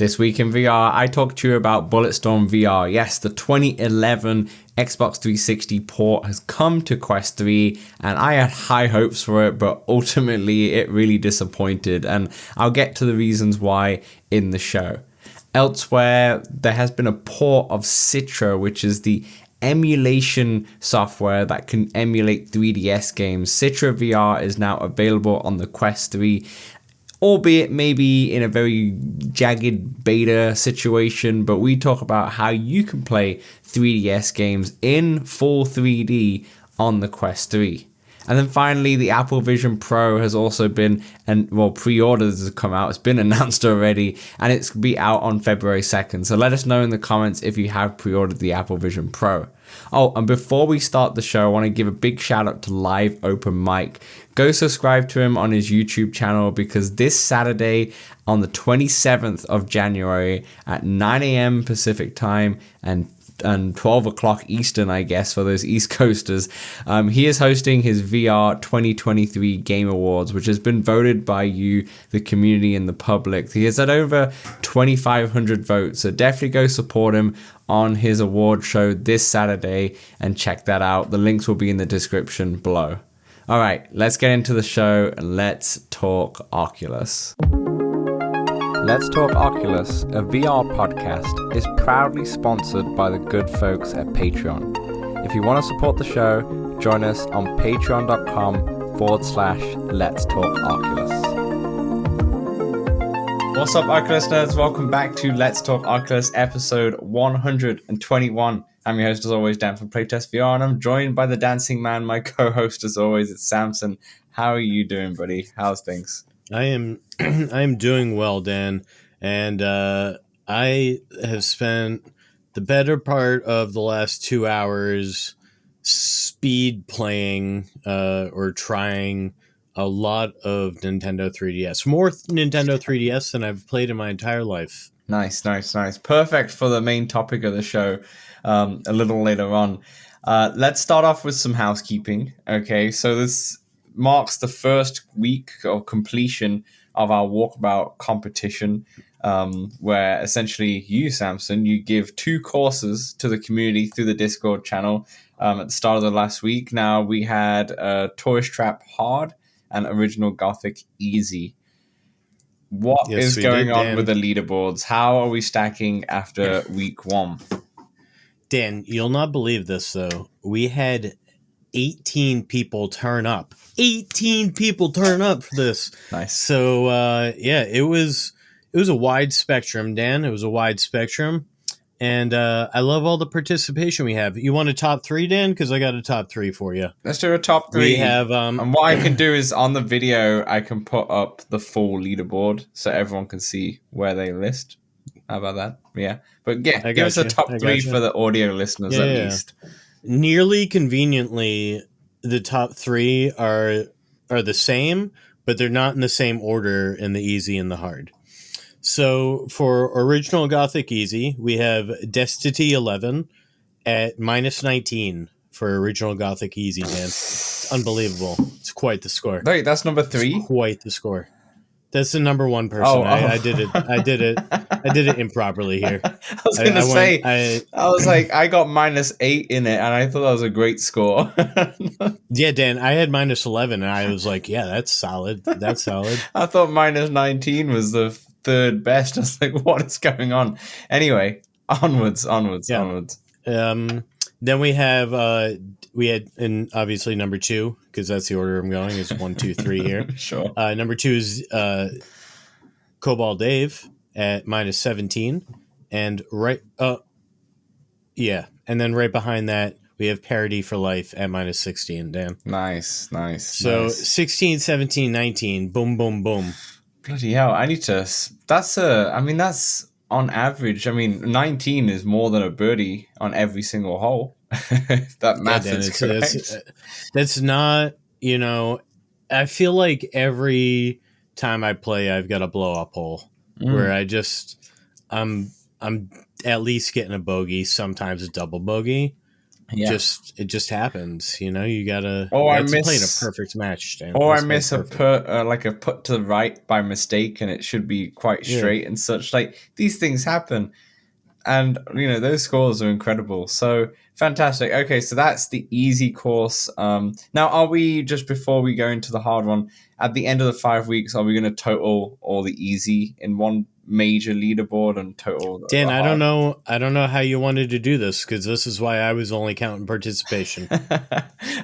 This week in VR, I talked to you about BulletStorm VR. Yes, the 2011 Xbox 360 port has come to Quest 3, and I had high hopes for it, but ultimately it really disappointed, and I'll get to the reasons why in the show. Elsewhere, there has been a port of Citra, which is the emulation software that can emulate 3DS games. CitraVR is now available on the Quest 3, albeit maybe in a very jagged beta situation, but we talk about how you can play 3DS games in full 3D on the Quest 3. And then finally, the Apple Vision Pro has also been, pre-orders have come out. It's been announced already, and it's be out on February 2nd. So let us know in the comments if you have pre-ordered the Apple Vision Pro. Oh, and before we start the show, I want to give a big shout out to LiveOpenMike. Go subscribe to him on his YouTube channel, because this Saturday on the 27th of January at 9 a.m. Pacific time and 12 o'clock Eastern, I guess, for those East Coasters. He is hosting his VR 2023 Game Awards, which has been voted by you, the community, and the public. He has had over 2,500 votes, so definitely go support him on his award show this Saturday and check that out. The links will be in the description below. All right, let's get into the show and let's talk Oculus. Let's Talk Oculus, a VR podcast, is proudly sponsored by the good folks at Patreon. If you want to support the show, join us on patreon.com/Let's Talk Oculus. What's up, Oculus nerds? Welcome back to Let's Talk Oculus, episode 121. I'm your host, as always, Dan from Playtest VR, and I'm joined by the dancing man, my co-host, as always, it's Samson. How are you doing, buddy? How's things? I am doing well, Dan, and I have spent the better part of the last 2 hours speed playing or trying a lot of Nintendo 3DS. More Nintendo 3DS than I've played in my entire life. Nice. Perfect for the main topic of the show a little later on. Let's start off with some housekeeping. Okay, so this marks the first week of completion of our walkabout competition, where essentially you, Samson, you give 2 courses to the community through the Discord channel at the start of the last week. Now we had Tourist Trap Hard and Original Gothic Easy. What is going on with the leaderboards? How are we stacking after week 1? Dan, you'll not believe this, though. We had 18 people turn up. 18 people turn up for this. Nice. So it was a wide spectrum, Dan. It was a wide spectrum, and I love all the participation we have. You want a top 3, Dan? Because I got a top 3 for you. Let's do a top 3. We have and what I can do is on the video I can put up the full leaderboard so everyone can see where they list. How about that? Yeah, but yeah, give us a top 3 for the audio listeners at least. Nearly conveniently, the top 3 are the same, but they're not in the same order in the easy and the hard. So for Original Gothic Easy, we have Destity 11 at -19 for Original Gothic Easy, man. It's unbelievable. It's quite the score. Wait, that's number 3? It's quite the score. That's the number 1 person. I did it improperly here. I was going to say, I was like, I got -8 in it, and I thought that was a great score. Yeah, Dan, I had -11, and I was like, yeah, that's solid. That's solid. I thought -19 was the 3rd best. I was like, what is going on? Anyway, onwards. Then we had, and obviously number 2, because that's the order I'm going, is 1, 2, 3 here. Sure. Number 2 is Cobalt Dave at -17, and and then right behind that we have Parody for Life at -16. Dan, nice. So 16, 17, 19, boom, boom, boom. Bloody hell! I need to. That's on average. 19 is more than a birdie on every single hole. If that math is correct. That's not, I feel like every time I play, I've got a blow up hole where I'm at least getting a bogey, sometimes a double bogey. Yeah. it just happens. You know, you Or I have to play in a miss, perfect match, Dan. or I Let's make miss it a perfect. put like a put to the right by mistake, and it should be quite Yeah. straight and such. Like these things happen, and those scores are incredible. So fantastic. Okay, so that's the easy course. Now, are we, just before we go into the hard one, at the end of the 5 weeks, are we going to total all the easy in one major leaderboard and total Dan, the hard? I don't know how you wanted to do this, because this is why I was only counting participation.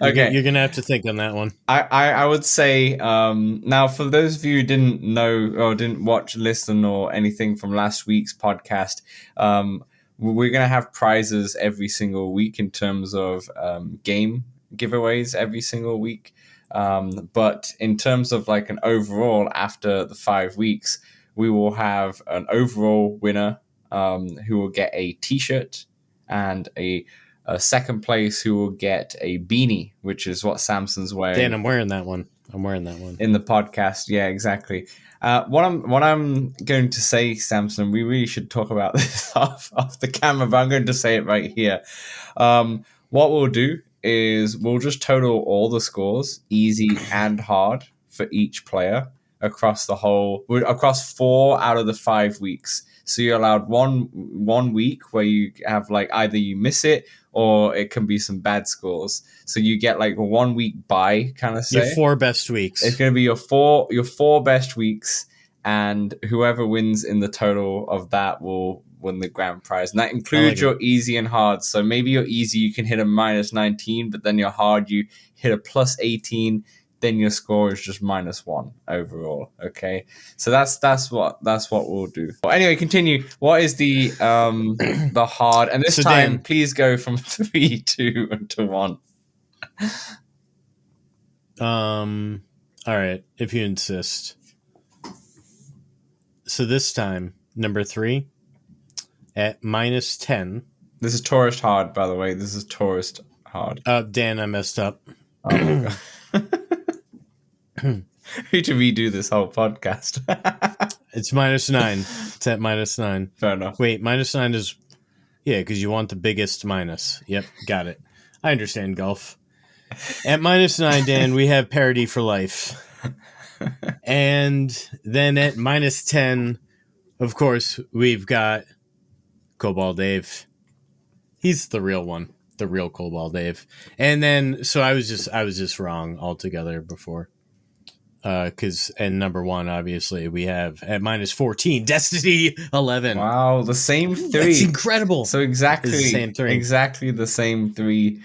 Okay. You're gonna have to think on that one. I would say, now for those of you who didn't know or didn't watch, listen, or anything from last week's podcast, we're going to have prizes every single week in terms of game giveaways every single week. But in terms of like an overall, after the 5 weeks, we will have an overall winner who will get a t-shirt and a second place who will get a beanie, which is what Samson's wearing. Dan, I'm wearing that one. I'm wearing that one in the podcast. Yeah, exactly. What I'm going to say, Samson, we really should talk about this off the camera, but I'm going to say it right here. What we'll do is we'll just total all the scores, easy and hard, for each player across 4 out of the 5 weeks. So you're allowed one week where you have like either you miss it or it can be some bad scores. So you get like a 1 week bye kind of say. Your 4 best weeks. It's going to be your four best weeks, and whoever wins in the total of that will win the grand prize. And that includes your easy and hard. So maybe your easy you can hit a -19, but then your hard you hit a +18. Then your score is just -1 overall. Okay, so that's what we'll do. Well, anyway, continue. What is the the hard? And this So time, Dan, please go from 3, 2, to 1. all right, if you insist. So this time, number 3 at -10. This is tourist hard, by the way. This is tourist hard. Dan, I messed up. Oh my god. We need to redo this whole podcast. It's -9. It's at -9. Fair enough. Wait, -9 is, yeah, because you want the biggest minus. Yep, got it. I understand golf. At -9, Dan, we have parody for life. And then at -10, of course, we've got Cobalt Dave. He's the real one, the real Cobalt Dave. And then, so I was just wrong altogether before. Because and number 1, obviously, we have at -14 Destiny 11. Wow, the same 3. That's incredible. So exactly It's the same 3. Exactly the same 3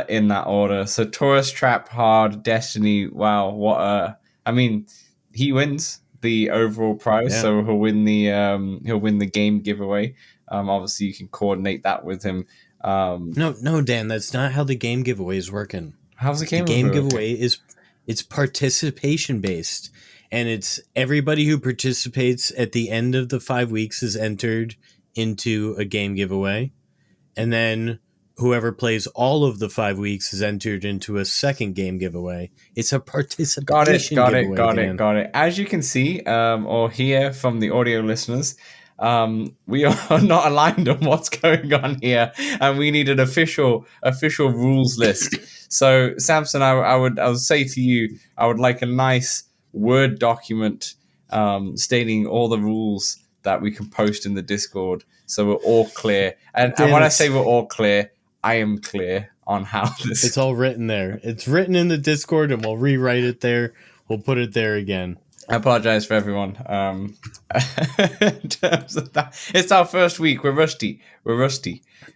in that order. So Tourist Trap, hard, Destiny. Wow, what a! I mean, he wins the overall prize, Yeah. so he'll win the game giveaway. Obviously, you can coordinate that with him. No, Dan, that's not how the game giveaway is working. How's the game giveaway is it's participation based, and it's everybody who participates at the end of the 5 weeks is entered into a game giveaway, and then whoever plays all of the 5 weeks is entered into a second game giveaway. It's a participation giveaway. Got it. As you can see or hear from the audio listeners, we are not aligned on what's going on here, and we need an official rules list. So, Samson, I would say to you, I would like a nice Word document stating all the rules that we can post in the Discord, so we're all clear. And when I say we're all clear, I am clear on how this. It's all written there. It's written in the Discord, and we'll rewrite it there. We'll put it there again. I apologize for everyone. In terms of that, it's our first week. We're rusty.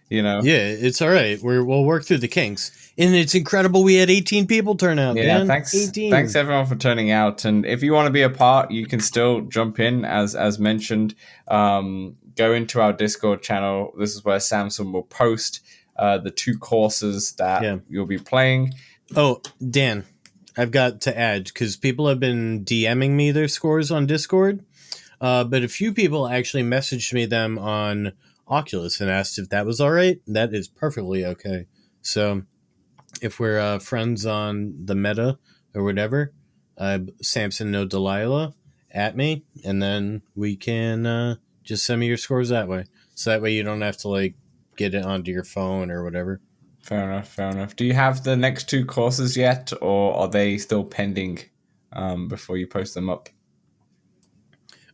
Yeah, it's all right. We'll work through the kinks. And it's incredible we had 18 people turn out. Yeah, Dan. thanks. 18. Thanks everyone for turning out. And if you want to be a part, you can still jump in as mentioned. Go into our Discord channel. This is where Samson will post the 2 courses that you'll be playing. Oh, Dan, I've got to add, because people have been DMing me their scores on Discord, but a few people actually messaged me them on Oculus and asked if that was all right. That is perfectly okay. So if we're friends on the meta or whatever, Samson no Delilah at me, and then we can just send me your scores that way. So that way you don't have to like get it onto your phone or whatever. Fair enough. Fair enough. Do you have the next two courses yet, or are they still pending before you post them up?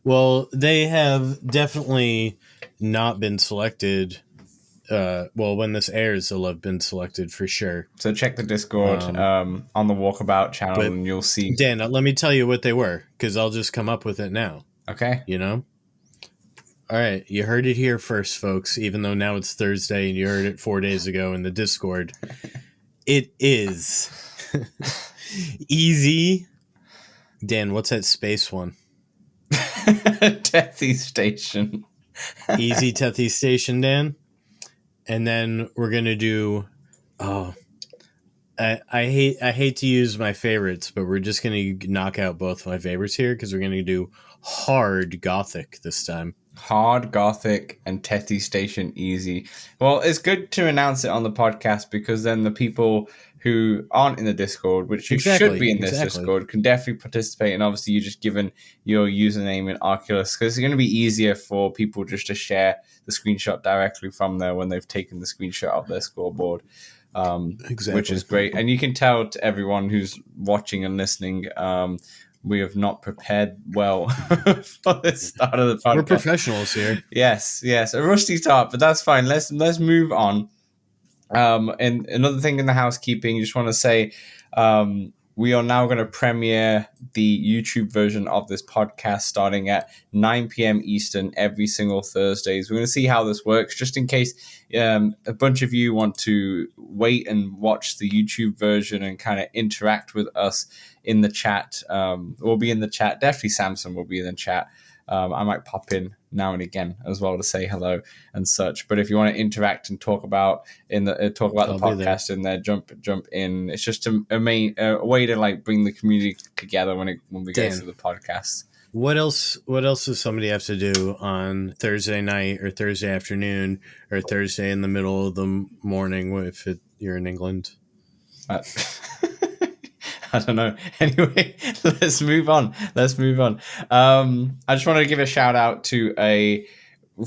Well, they have definitely not been selected. When this airs, they'll have been selected for sure. So check the Discord on the Walkabout channel, and you'll see. Dan, let me tell you what they were, because I'll just come up with it now. Okay. You know? All right, you heard it here first, folks, even though now it's Thursday and you heard it 4 days ago in the Discord. It is easy. Dan, what's that space one? Tethy Station. Easy Tethy Station, Dan. And then we're going to do... Oh, I hate to use my favorites, but we're just going to knock out both my favorites here because we're going to do hard Gothic this time. Hard Gothic and Tethy Station easy. Well, it's good to announce it on the podcast because then the people who aren't in the Discord, which you should be in this Discord, can definitely participate. And obviously, you just given your username in Oculus because it's going to be easier for people just to share the screenshot directly from there when they've taken the screenshot of their scoreboard. Which is great. And you can tell to everyone who's watching and listening, we have not prepared well for the start of the podcast. We're professionals here. Yes, a rusty start, but that's fine. Let's move on. And another thing in the housekeeping, just want to say, we are now going to premiere the YouTube version of this podcast starting at 9 p.m. Eastern every single Thursdays. We're going to see how this works, just in case a bunch of you want to wait and watch the YouTube version and kind of interact with us in the chat. We'll be in the chat. Definitely Samson will be in the chat. I might pop in now and again as well to say hello and such. But if you want to interact and talk about the podcast in there, jump in. It's just a way to like bring the community together when we go through the podcast. What else does somebody have to do on Thursday night or Thursday afternoon or Thursday in the middle of the morning if you're in England? I don't know. Anyway, let's move on. I just wanted to give a shout out to a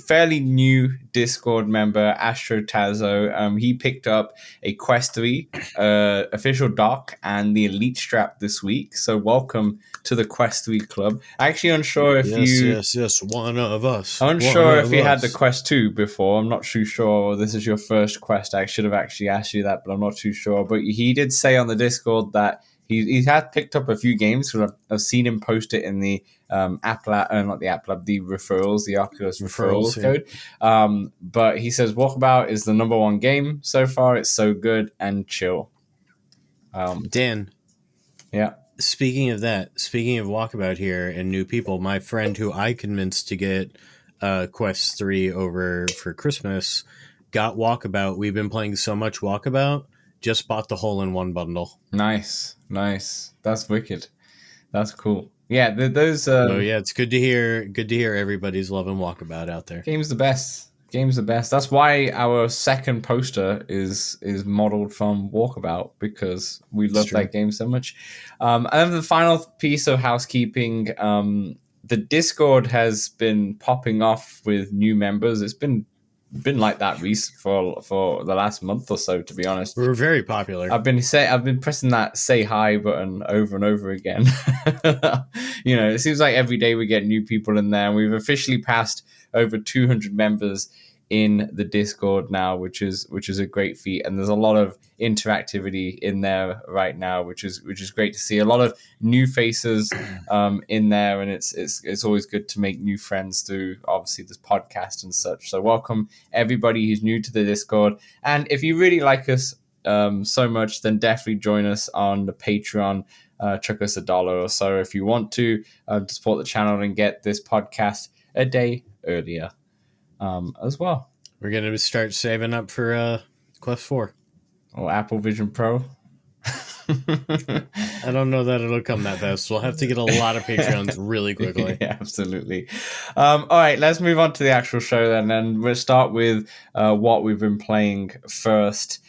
fairly new Discord member, Astro Tazo. He picked up a Quest 3 official dock and the Elite Strap this week. So welcome to the Quest 3 club. Actually unsure if Yes, one of us. Unsure if you had the Quest 2 before. I'm not too sure. This is your first Quest. I should have actually asked you that, but I'm not too sure. But he did say on the Discord that he had picked up a few games. So I've seen him post it in the App Lab, not the App Lab, the referrals, the Oculus referrals code. But he says Walkabout is the number one game so far. It's so good and chill. Dan. Yeah. Speaking of Walkabout here and new people, my friend who I convinced to get Quest 3 over for Christmas got Walkabout. We've been playing so much Walkabout, just bought the hole-in-one bundle. Nice. That's wicked. That's cool. Yeah, those. It's good to hear everybody's loving Walkabout out there. Game's the best. That's why our second poster is modeled from Walkabout, because we love that game so much. And then the final piece of housekeeping, the Discord has been popping off with new members. It's been like that for the last month or so, to be honest. We're very popular. I've been pressing that say hi button over and over again. It seems like every day we get new people in there, and we've officially passed over 200 members in the Discord now, which is a great feat. And there's a lot of interactivity in there right now, which is great to see. A lot of new faces in there, and it's always good to make new friends through obviously this podcast and such. So welcome everybody who's new to the Discord. And if you really like us so much, then definitely join us on the Patreon. Chuck us $1 or so if you want to support the channel and get this podcast a day earlier as well. We're going to start saving up for Quest 4. Or Apple Vision Pro. I don't know that it'll come that fast. We'll have to get a lot of Patreons really quickly. Yeah, absolutely. All right, let's move on to the actual show then. And we'll start with what we've been playing first.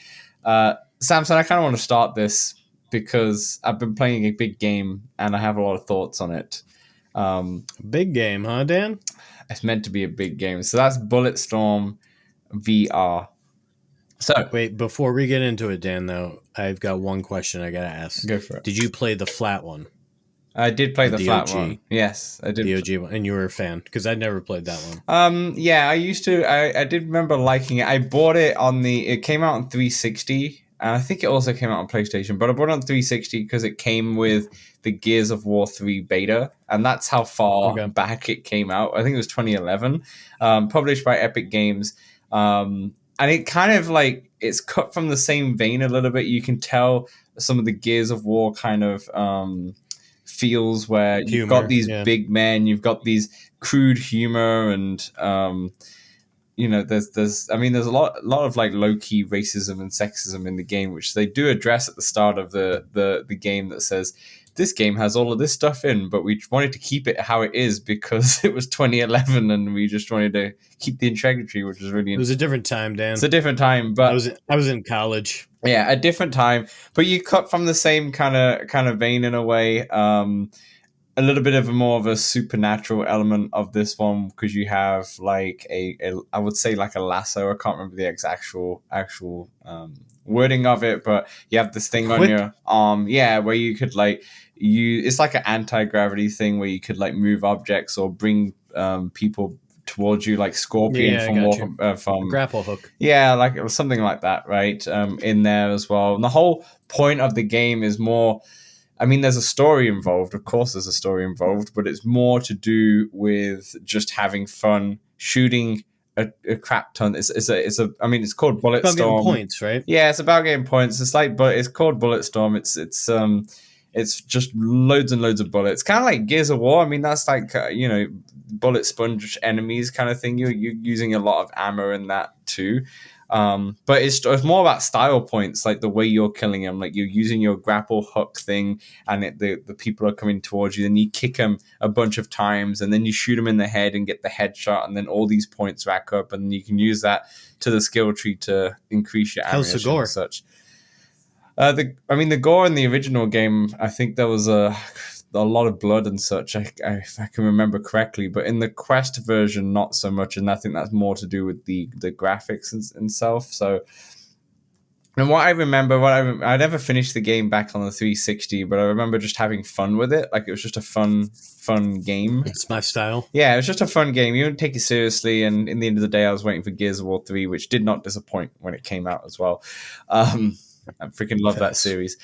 Samson, I kind of want to start this because I've been playing a big game and I have a lot of thoughts on it. Big game, huh, Dan? It's meant to be a big game. So that's BulletStorm VR. So Wait, before we get into it, Dan, though, I've got one question I gotta ask. go for it. Did you play the flat one? I did play the flat OG. one. Yes, I did. The OG one, and you were a fan because I'd never played that one. Yeah, I used to. I did remember liking it. I bought it on the. It came out on 360, and I think it also came out on PlayStation. But I bought it on 360 because it came with the Gears of War 3 beta, and that's how far back it came out. I think it was 2011, published by Epic Games. And it kind of like it's cut from the same vein a little bit. You can tell some of the Gears of War kind of feels where you've got these big men, you've got these crude humor, and there's a lot of like low key racism and sexism in the game, which they do address at the start of the game that says this game has all of this stuff in, but we wanted to keep it how it is because it was 2011 and we just wanted to keep the integrity, which was really. It was a different time, Dan. It's a different time, but I was in college. Yeah, a different time, but you cut from the same kind of vein in a way. A little bit of more of a supernatural element of this one because you have like I would say like a lasso. I can't remember the actual wording of it, but you have this thing on your arm, where you could like it's like an anti-gravity thing where you could like move objects or bring people towards you, like Scorpion from grapple hook. Yeah, like something like that, right? In there as well. And the whole point of the game is more. I mean, there's a story involved. Of course, there's a story involved, but it's more to do with just having fun, shooting a crap ton. It's called BulletStorm. It's about getting points, right? Yeah, it's about getting points. It's called BulletStorm. It's just loads and loads of bullets. Kind of like Gears of War. I mean, that's like bullet sponge enemies kind of thing. You're using a lot of ammo in that too. But it's more about style points, like the way you're killing them. Like you're using your grapple hook thing, and the people are coming towards you. Then you kick them a bunch of times, and then you shoot them in the head and get the headshot, and then all these points rack up, and you can use that to the skill tree to increase your ammunition. How's the gore? And such. The gore in the original game, I think there was a lot of blood and such, if I can remember correctly. But in the Quest version, not so much, and I think that's more to do with the graphics and self. So, and what I remember, I never finished the game back on the 360, but I remember just having fun with it. Like it was just a fun game. It's my style. Yeah, it was just a fun game. You don't take it seriously, and in the end of the day, I was waiting for Gears of War 3, which did not disappoint when it came out as well. I freaking love that series.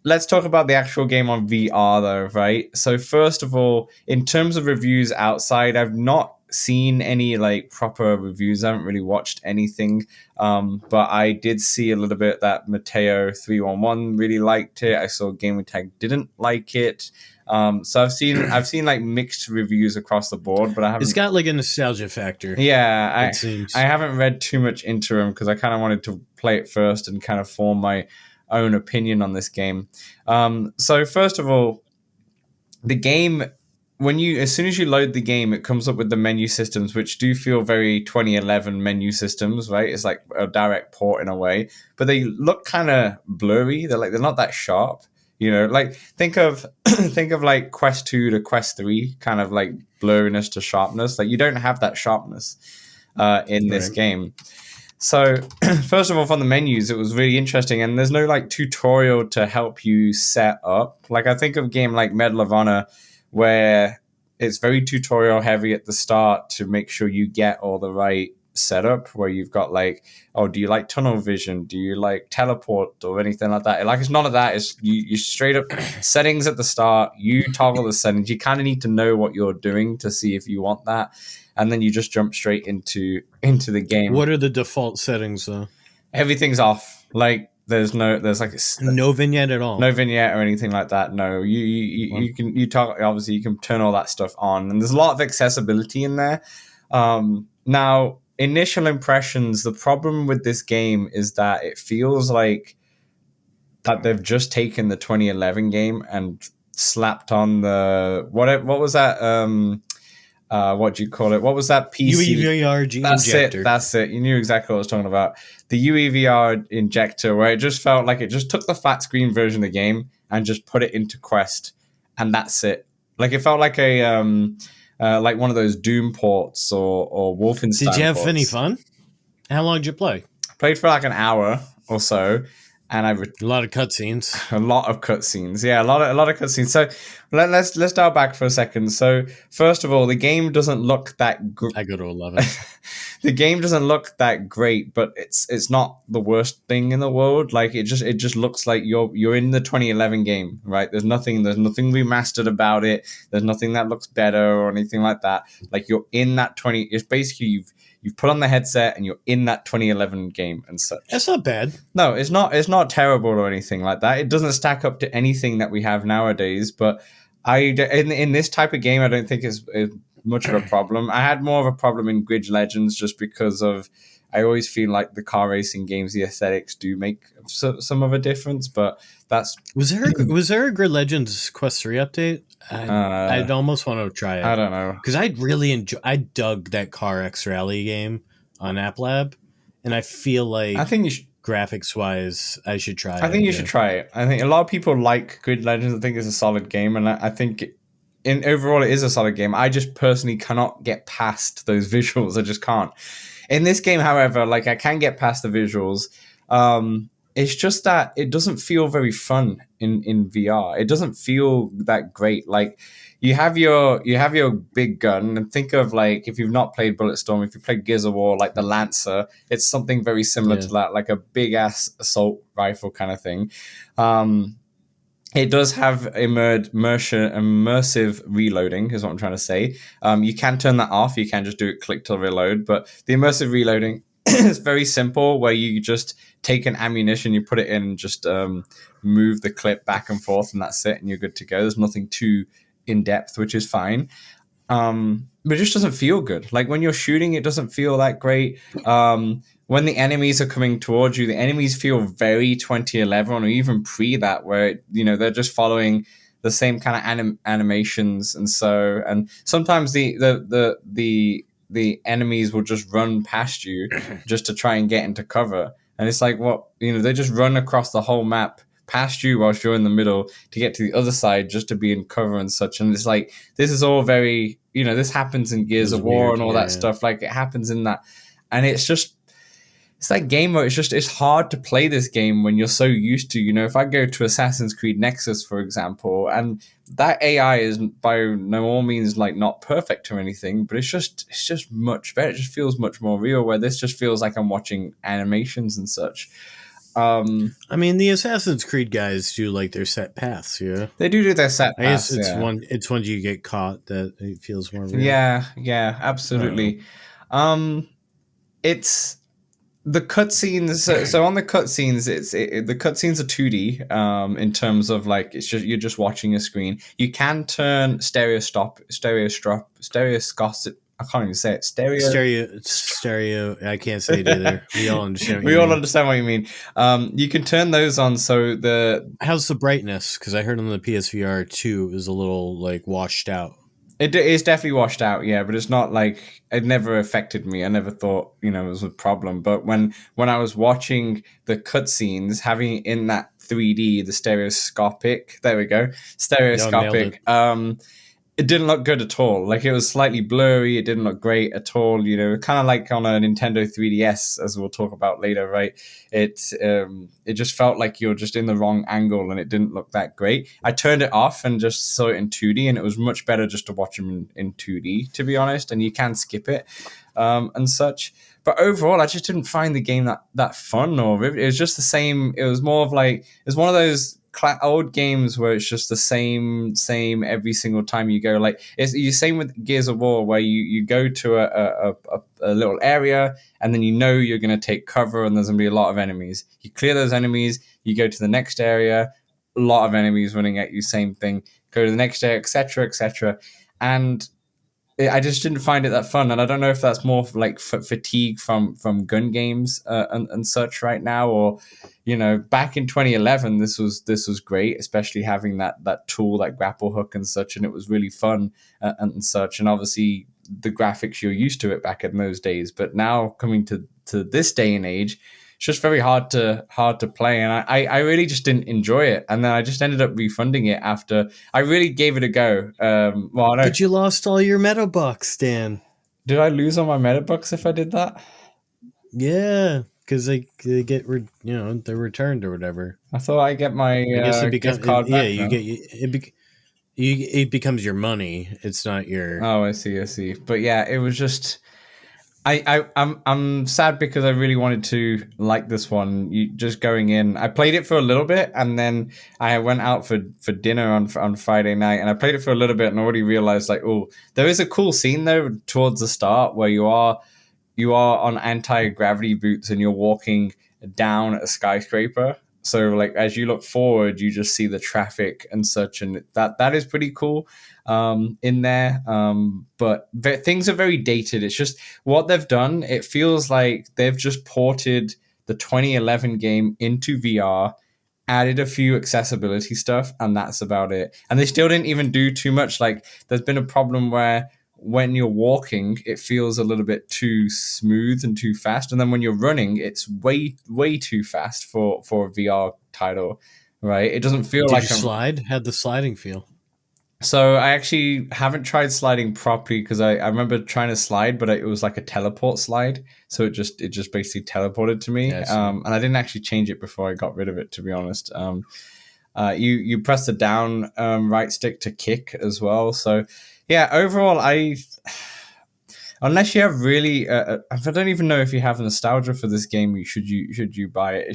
Let's talk about the actual game on VR though, right? So first of all, in terms of reviews outside, I've not seen any like proper reviews. I haven't really watched anything. But I did see a little bit that Mateo311 really liked it. I saw Gamertag didn't like it. So I've seen like mixed reviews across the board, but I haven't. It's got like a nostalgia factor. Yeah, I haven't read too much into them because I kind of wanted to play it first and kind of form my own opinion on this game. So first of all, the game, as soon as you load the game, it comes up with the menu systems, which do feel very 2011 menu systems, right? It's like a direct port in a way, but they look kind of blurry. They're not that sharp. Like think of like Quest 2 to Quest 3, kind of like blurriness to sharpness. Like you don't have that sharpness in this game. So first of all, from the menus, it was really interesting, and there's no like tutorial to help you set up. Like I think of a game like Medal of Honor, where it's very tutorial heavy at the start to make sure you get all the right setup, where you've got like, oh, do you like tunnel vision? Do you like teleport or anything like that? Like it's none of that. It's you straight up settings at the start. You toggle the settings. You kind of need to know what you're doing to see if you want that, and then you just jump straight into the game. What are the default settings though? Everything's off. Like there's like no vignette at all. No vignette or anything like that. No, you can turn all that stuff on, and there's a lot of accessibility in there. Now, initial impressions, the problem with this game is that it feels like that they've just taken the 2011 game and slapped on the what was that what do you call it? What was that PC? UEVR injector. That's it. You knew exactly what I was talking about. The UEVR injector, where it just felt like it just took the flat screen version of the game and just put it into Quest, and that's it. Like it felt like a like one of those Doom ports or Wolfenstein. Did you have ports. any fun? How long did you play? Played for like an hour or so, and A lot of cutscenes. a lot of cutscenes. Yeah, a lot of cutscenes. So let's dial back for a second. So first of all, the game doesn't look that I go to 11. the game doesn't look that great, but it's not the worst thing in the world. Like it just looks like you're in the 2011 game, right? There's nothing remastered about it. There's nothing that looks better or anything like that. Like you're in that 20. It's basically you've put on the headset and you're in that 2011 game and such. That's not bad. No, it's not. It's not terrible or anything like that. It doesn't stack up to anything that we have nowadays. But in this type of game, I don't think it's much of a problem. I had more of a problem in Grid Legends just because of I always feel like the car racing games, the aesthetics do make some of a difference. But that's was there a Grid Legends Quest 3 update? I'd almost want to try it. I don't know because I dug that Car X Rally game on App Lab, and I feel like I think you should. Graphics wise, I should try it. I think you should try it. I think a lot of people like Grid Legends. I think it's a solid game, and I think overall it is a solid game. I just personally cannot get past those visuals. I just can't. In this game, however, like I can get past the visuals. It's just that it doesn't feel very fun in VR. It doesn't feel that great. Like you have your big gun, and think of like if you've not played BulletStorm, if you played Gears of War, like the Lancer, it's something very similar to that, like a big ass assault rifle kind of thing. It does have immersive reloading, is what I'm trying to say. You can turn that off. You can just do it click to reload, but the immersive reloading is very simple, where you just take an ammunition, you put it in, and just move the clip back and forth, and that's it, and you're good to go. There's nothing too in depth, which is fine. But it just doesn't feel good. Like when you're shooting, it doesn't feel that great. When the enemies are coming towards you, the enemies feel very 2011 or even pre that, where they're just following the same kind of animations, and sometimes the enemies will just run past you just to try and get into cover, and it's like they just run across the whole map past you whilst you're in the middle to get to the other side just to be in cover and such. And it's like this is all very this happens in Gears of War and all that stuff. Like it happens in that, and it's that game where it's hard to play this game when you're so used to, if I go to Assassin's Creed Nexus, for example, and that AI is by no means like not perfect or anything, but it's just much better. It just feels much more real, where this just feels like I'm watching animations and such. I mean, the Assassin's Creed guys do like their set paths, yeah. They do their set paths. I guess it's once you get caught that it feels more real. Yeah, absolutely. It's the cutscenes. So on the cutscenes, the cutscenes are 2D. In terms of like you're just watching a screen. You can turn stereoscopic. I can't even say it. Stereo. I can't say it either. We all understand. Understand what you mean. You can turn those on. So how's the brightness? Because I heard on the PSVR 2 is a little like washed out. It is definitely washed out, yeah, but it's not like it never affected me. I never thought it was a problem. But when I was watching the cutscenes, having it in that 3D, the stereoscopic, there we go, stereoscopic. It didn't look good at all. Like it was slightly blurry. It didn't look great at all. Kind of like on a Nintendo 3DS, as we'll talk about later, right? It just felt like you're just in the wrong angle, and it didn't look that great. I turned it off and just saw it in 2D, and it was much better just to watch them in 2D, to be honest. And you can skip it and such. But overall, I just didn't find the game that fun, or it was just the same. It was more of like it was one of those old games where it's just the same every single time you go. Like it's the same with Gears of War, where you go to a little area, and then you're going to take cover, and there's going to be a lot of enemies. You clear those enemies, you go to the next area, a lot of enemies running at you, same thing. Go to the next area, etc. And I just didn't find it that fun, and I don't know if that's more like fatigue from gun games and such right now, or back in 2011 this was great, especially having that tool, that grapple hook and such, and it was really fun and such, and obviously the graphics, you're used to it back in those days. But now coming to this day and age, it's just very hard to play, and I really just didn't enjoy it, and then I just ended up refunding it after I really gave it a go. But you lost all your meta bucks, Dan. Did I lose all my meta bucks if I did that? Yeah, because they get they're returned or whatever. I thought I get my I guess gift card yeah, back you now. get it becomes your money. It's not your. Oh, I see. But yeah, it was just I'm sad because I really wanted to like this one. You just going in, I played it for a little bit, and then I went out for dinner on Friday night, and I played it for a little bit, and already realized like, oh, there is a cool scene though towards the start where you are on anti-gravity boots and you're walking down a skyscraper. So like as you look forward, you just see the traffic and such, and that is pretty cool in there. But things are very dated. It's just what they've done. It feels like they've just ported the 2011 game into VR, added a few accessibility stuff, and that's about it. And they still didn't even do too much. Like there's been a problem where when you're walking, it feels a little bit too smooth and too fast, and then when you're running, it's way too fast for a VR title, right? It doesn't feel Did like you a slide? How'd the sliding feel? so I actually haven't tried sliding properly because I remember trying to slide, but it was like a teleport slide. So it just basically teleported to me. Yeah, I see. And I didn't actually change it before I got rid of it, to be honest. You press the down right stick to kick as well. So yeah, overall, unless you have really, I don't even know if you have nostalgia for this game. Should you buy it?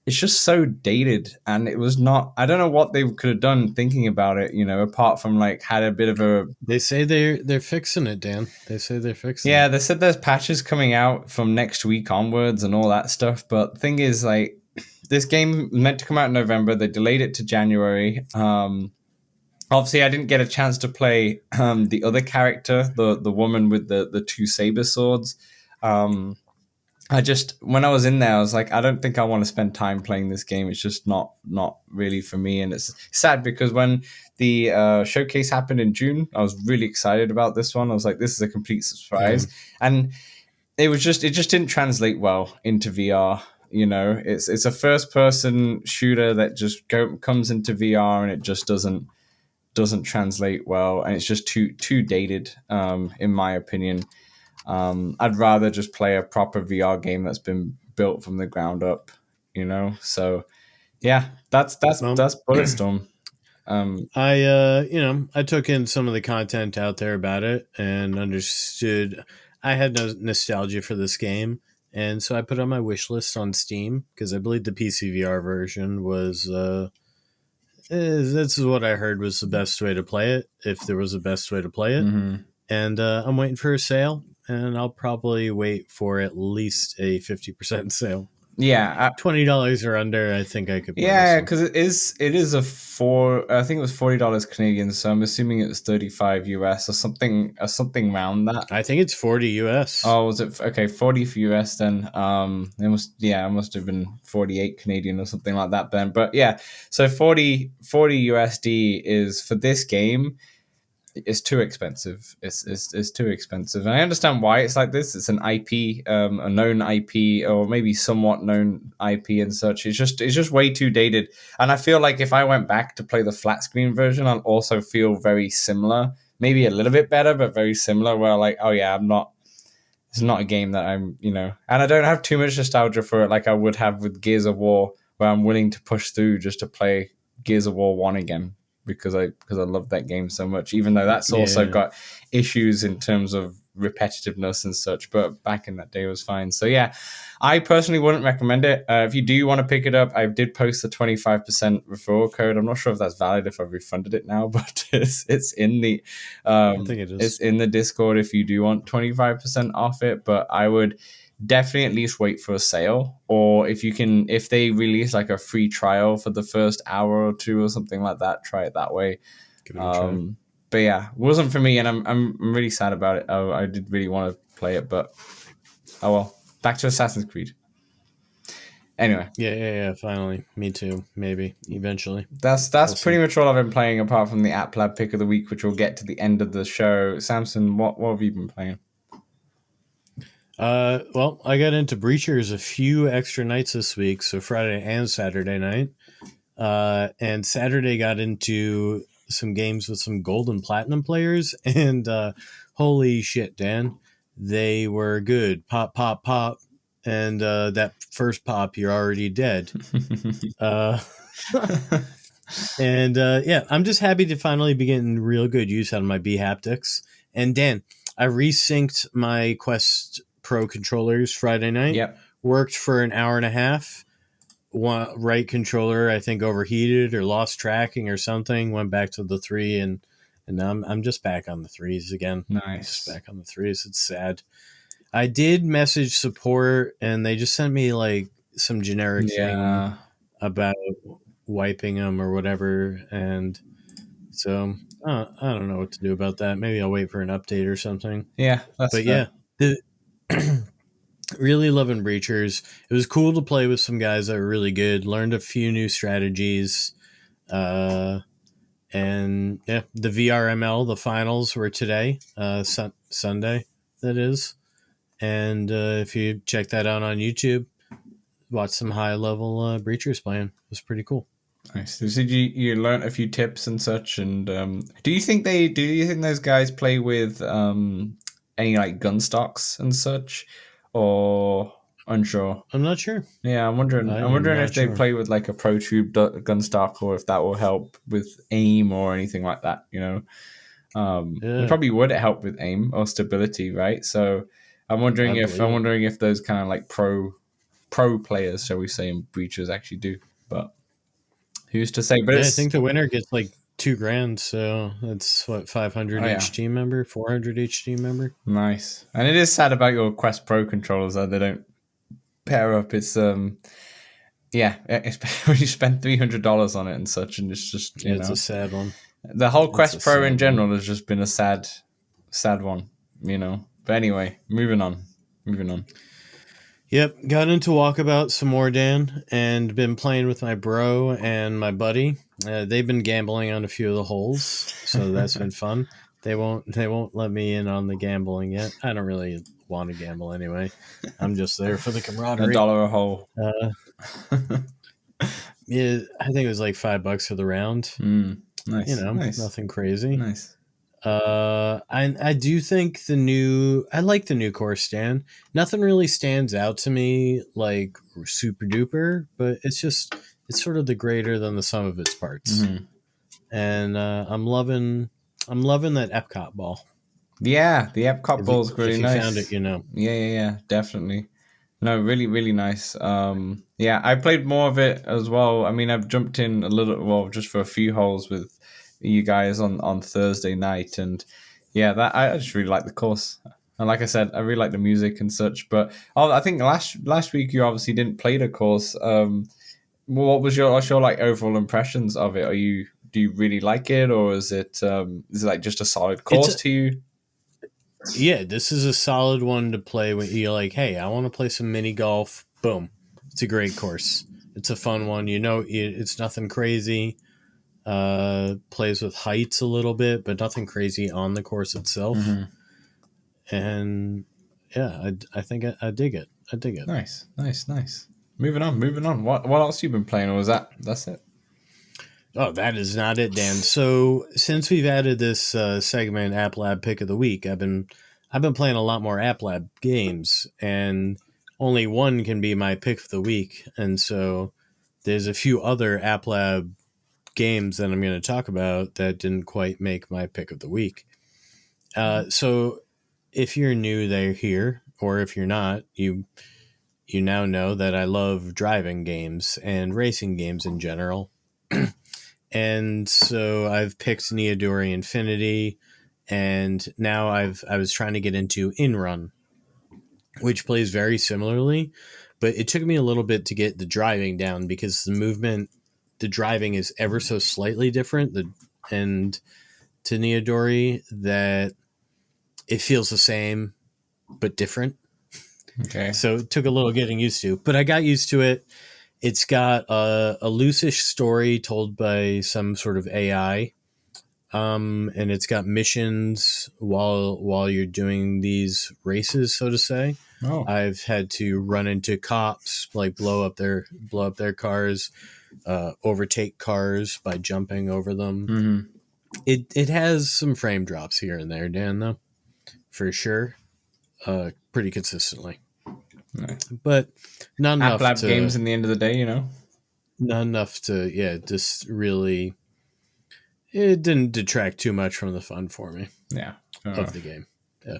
It's just so dated, and it was not. I don't know what they could have done thinking about it. Apart from like had a bit of a. They say they're fixing it, Dan. They say they're fixing Yeah, it. they said there's patches coming out from next week onwards and all that stuff. But the thing is, like, this game meant to come out in November. They delayed it to January. Obviously, I didn't get a chance to play the other character, the woman with the two saber swords. When I was in there, I was like, I don't think I want to spend time playing this game. It's just not really for me, and it's sad because when the showcase happened in June, I was really excited about this one. I was like, this is a complete surprise, and it just didn't translate well into VR. It's a first person shooter that just comes into VR, and it just doesn't translate well, and it's just too dated, in my opinion. I'd rather just play a proper VR game that's been built from the ground up. So yeah, that's Well, Bulletstorm. I took in some of the content out there about it and understood I had no nostalgia for this game, and so I put on my wish list on Steam because I believe the PC VR version was. This is what I heard was the best way to play it, if there was a best way to play it. Mm-hmm. And I'm waiting for a sale, and I'll probably wait for at least a 50% sale. Yeah, $20 or under, I think I could play yeah, this because it is I think it was $40 Canadian, so I'm assuming it was 35 US or something around that. one. I think it's 40 US. Oh, was it okay? 40 for US then. It must have been 48 Canadian or something like that then. But yeah, so 40 USD is for this game. It's too expensive. It's too expensive, and I understand why it's like this. It's an IP, a known IP, or maybe somewhat known IP and such. It's just way too dated, and I feel like if I went back to play the flat screen version, I'll also feel very similar. Maybe a little bit better, but very similar. Where like, oh yeah, I'm not. It's not a game that and I don't have too much nostalgia for it like I would have with Gears of War, where I'm willing to push through just to play Gears of War 1 again because I love that game so much, even though that's also got issues in terms of repetitiveness and such, but back in that day it was fine. So yeah, I personally wouldn't recommend it. If you do want to pick it up, I did post a 25% referral code. I'm not sure if that's valid if I've refunded it now, but it's in the I think it is. it's in the Discord if you do want 25% off it. But I would definitely at least wait for a sale, or if they release like a free trial for the first hour or two or something like that, try it that way. Give it a try. But yeah, it wasn't for me, and I'm really sad about it. I did really want to play it, but oh well. Back to Assassin's Creed. Anyway, Yeah. Finally, me too. Maybe eventually. that's pretty much all I've been playing, apart from the App Lab pick of the week, which we'll get to the end of the show. Samson, what have you been playing? Well, I got into Breachers a few extra nights this week, so Friday and Saturday night. And Saturday got into some games with some gold and platinum players, and holy shit, Dan, they were good. Pop, pop, pop. and that first pop, you're already dead. Uh, and yeah, I'm just happy to finally be getting real good use out of my B haptics. And Dan, I resynced my Quest Pro controllers Friday night. Yep. Worked for an hour and a half. One right controller, I think, overheated or lost tracking or something. Went back to the 3, and now I'm just back on the 3s again. Nice. Just back on the 3s. It's sad. I did message support, and they just sent me like some generic thing about wiping them or whatever, and so I don't know what to do about that. Maybe I'll wait for an update or something. Yeah, that's But fair. yeah, really loving Breachers. It was cool to play with some guys that were really good. Learned a few new strategies. And yeah, the VRML, the finals were today, Sunday, that is. And if you check that out on YouTube, watch some high level Breachers playing. It was pretty cool. Nice. So you learned a few tips and such, and do you think those guys play with any like gun stocks and such, or unsure? I'm not sure. Yeah, I'm wondering if they play with like a Pro Tube gun stock, or if that will help with aim or anything like that. It probably would help with aim or stability, right? So I'm wondering if those kind of like pro players, shall we say, in Breachers actually do, but who's to say? But I think the winner gets like $2,000, so that's what 500 each team member, 400 each team member. Nice. And it is sad about your Quest Pro controllers that they don't pair up. It's it's when you spend $300 on it and such, and it's just it's a sad one. The whole Quest Pro in general has just been a sad one, But anyway, moving on. Yep, got into Walkabout some more, Dan, and been playing with my bro and my buddy. They've been gambling on a few of the holes, so that's been fun. They won't let me in on the gambling yet. I don't really want to gamble anyway. I'm just there for the camaraderie. $1 a hole. Yeah, I think it was like $5 for the round. Nice. Nice. Nothing crazy. Nice. I do think I like the new course, Dan. Nothing really stands out to me like super duper, but it's sort of the greater than the sum of its parts. Mm-hmm. And I'm loving that Epcot ball. Yeah, the Epcot ball is really nice. If you found it, Yeah, definitely. No, really, really nice. I played more of it as well. I mean, I've jumped in just for a few holes with you guys on Thursday night, and I just really like the course. And like I said, I really like the music and such. But I think last week you obviously didn't play the course. What was your like overall impressions of it? Do you really like it, or is it like just a solid course to you? Yeah, this is a solid one to play when you're like, hey, I want to play some mini golf. Boom. It's a great course. It's a fun one. It's nothing crazy. Plays with heights a little bit, but nothing crazy on the course itself. Mm-hmm. And yeah, I think I dig it. I dig it. Nice. Moving on. What else you been playing, or was that's it? Oh, that is not it, Dan. So since we've added this segment, App Lab Pick of the Week, I've been playing a lot more App Lab games, and only one can be my pick of the week. And so there's a few other App Lab games that I'm going to talk about that didn't quite make my pick of the week. So if you're new there here, or if you're not, you now know that I love driving games and racing games in general. And so I've picked Neodori Infinity, and now I was trying to get into InRun, which plays very similarly, but it took me a little bit to get the driving down because the driving is ever so slightly different. And to Neodori, that it feels the same but different. Okay. So it took a little getting used to, but I got used to it. It's got a loose-ish story told by some sort of AI, and it's got missions while you're doing these races, so to say. Oh. I've had to run into cops, like blow up their cars, overtake cars by jumping over them. Mm-hmm. It has some frame drops here and there, Dan, though, for sure, pretty consistently. No. but not App enough Lab to games in the end of the day, you know? just really. It didn't detract too much from the fun for me Yeah. Fair of enough. the game. Yeah,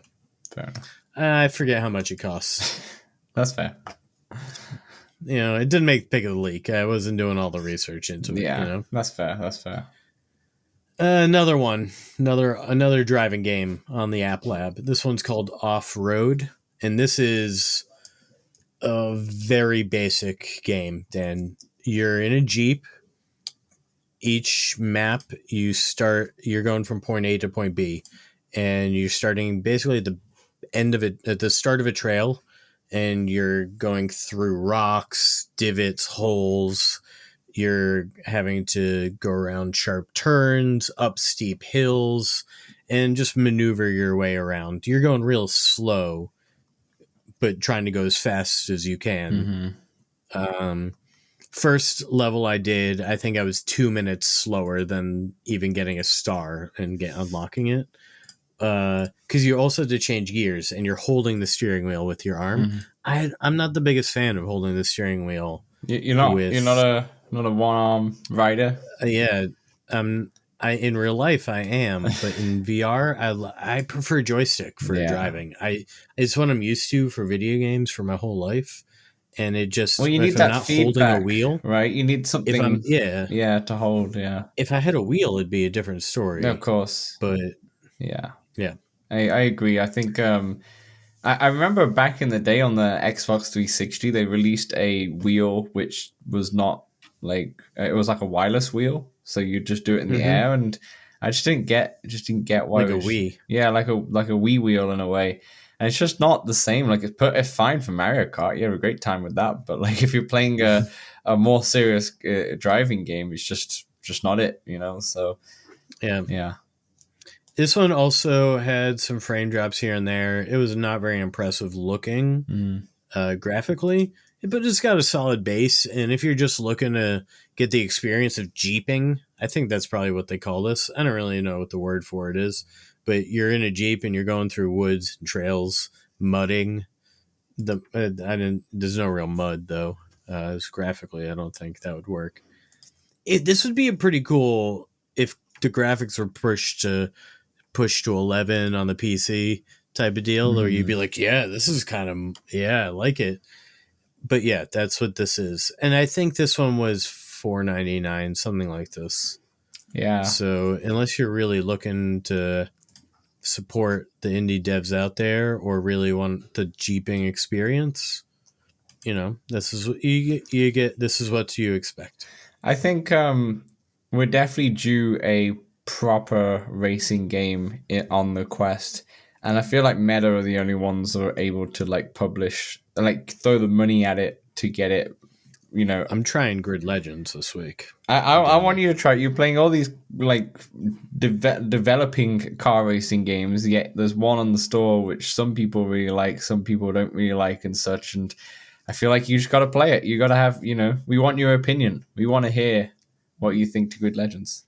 Fair enough. I forget how much it costs. That's fair. It didn't make pick of the leak. I wasn't doing all the research into it. Yeah, that's fair. That's fair. Another one, another driving game on the App Lab. This one's called Off Road, and this is a very basic game. Dan, you're in a Jeep. Each map, you're going from point A to point B, and you're starting basically at the end of it, at the start of a trail, and you're going through rocks, divots, holes. You're having to go around sharp turns, up steep hills, and just maneuver your way around. You're going real slow, but trying to go as fast as you can. Mm-hmm. First level I did, I think I was 2 minutes slower than even getting a star and unlocking it. Because you also have to change gears, and you're holding the steering wheel with your arm. Mm-hmm. I'm not the biggest fan of holding the steering wheel. You're not a one arm rider. Yeah, I in real life I am, but in VR I prefer joystick for driving. It's what I'm used to for video games for my whole life, and it just you need if I'm that not feedback, holding a wheel, right? You need something. To hold. Yeah. If I had a wheel, it'd be a different story. Of course. But yeah, I agree. I think I remember back in the day on the Xbox 360, they released a wheel which was not like it was like a wireless wheel, so you just do it in the air, and I just didn't get why like a Wii. Yeah, like a Wii wheel in a way, and it's just not the same. Like it's fine for Mario Kart, you have a great time with that, but like if you're playing a more serious driving game, it's just not it, So yeah. This one also had some frame drops here and there. It was not very impressive looking graphically, but it's got a solid base. And if you're just looking to get the experience of jeeping, I think that's probably what they call this. I don't really know what the word for it is, but you're in a Jeep and you're going through woods and trails, mudding. There's no real mud though. Graphically, I don't think that would work. This would be a pretty cool if the graphics were pushed to 11 on the PC type of deal, or you'd be like, yeah, this is I like it. But yeah, that's what this is. And I think this one was $4.99, something like this. Yeah. So unless you're really looking to support the indie devs out there or really want the jeeping experience, this is what you get. This is what you expect. I think we're definitely due a proper racing game on the Quest, and I feel like Meta are the only ones that are able to throw the money at it to get it. I'm trying Grid Legends this week. I want you to try. You're playing all these developing car racing games. Yet there's one on the store which some people really like, some people don't really like, and such. And I feel like you just got to play it. You got to have. We want your opinion. We want to hear what you think to Grid Legends.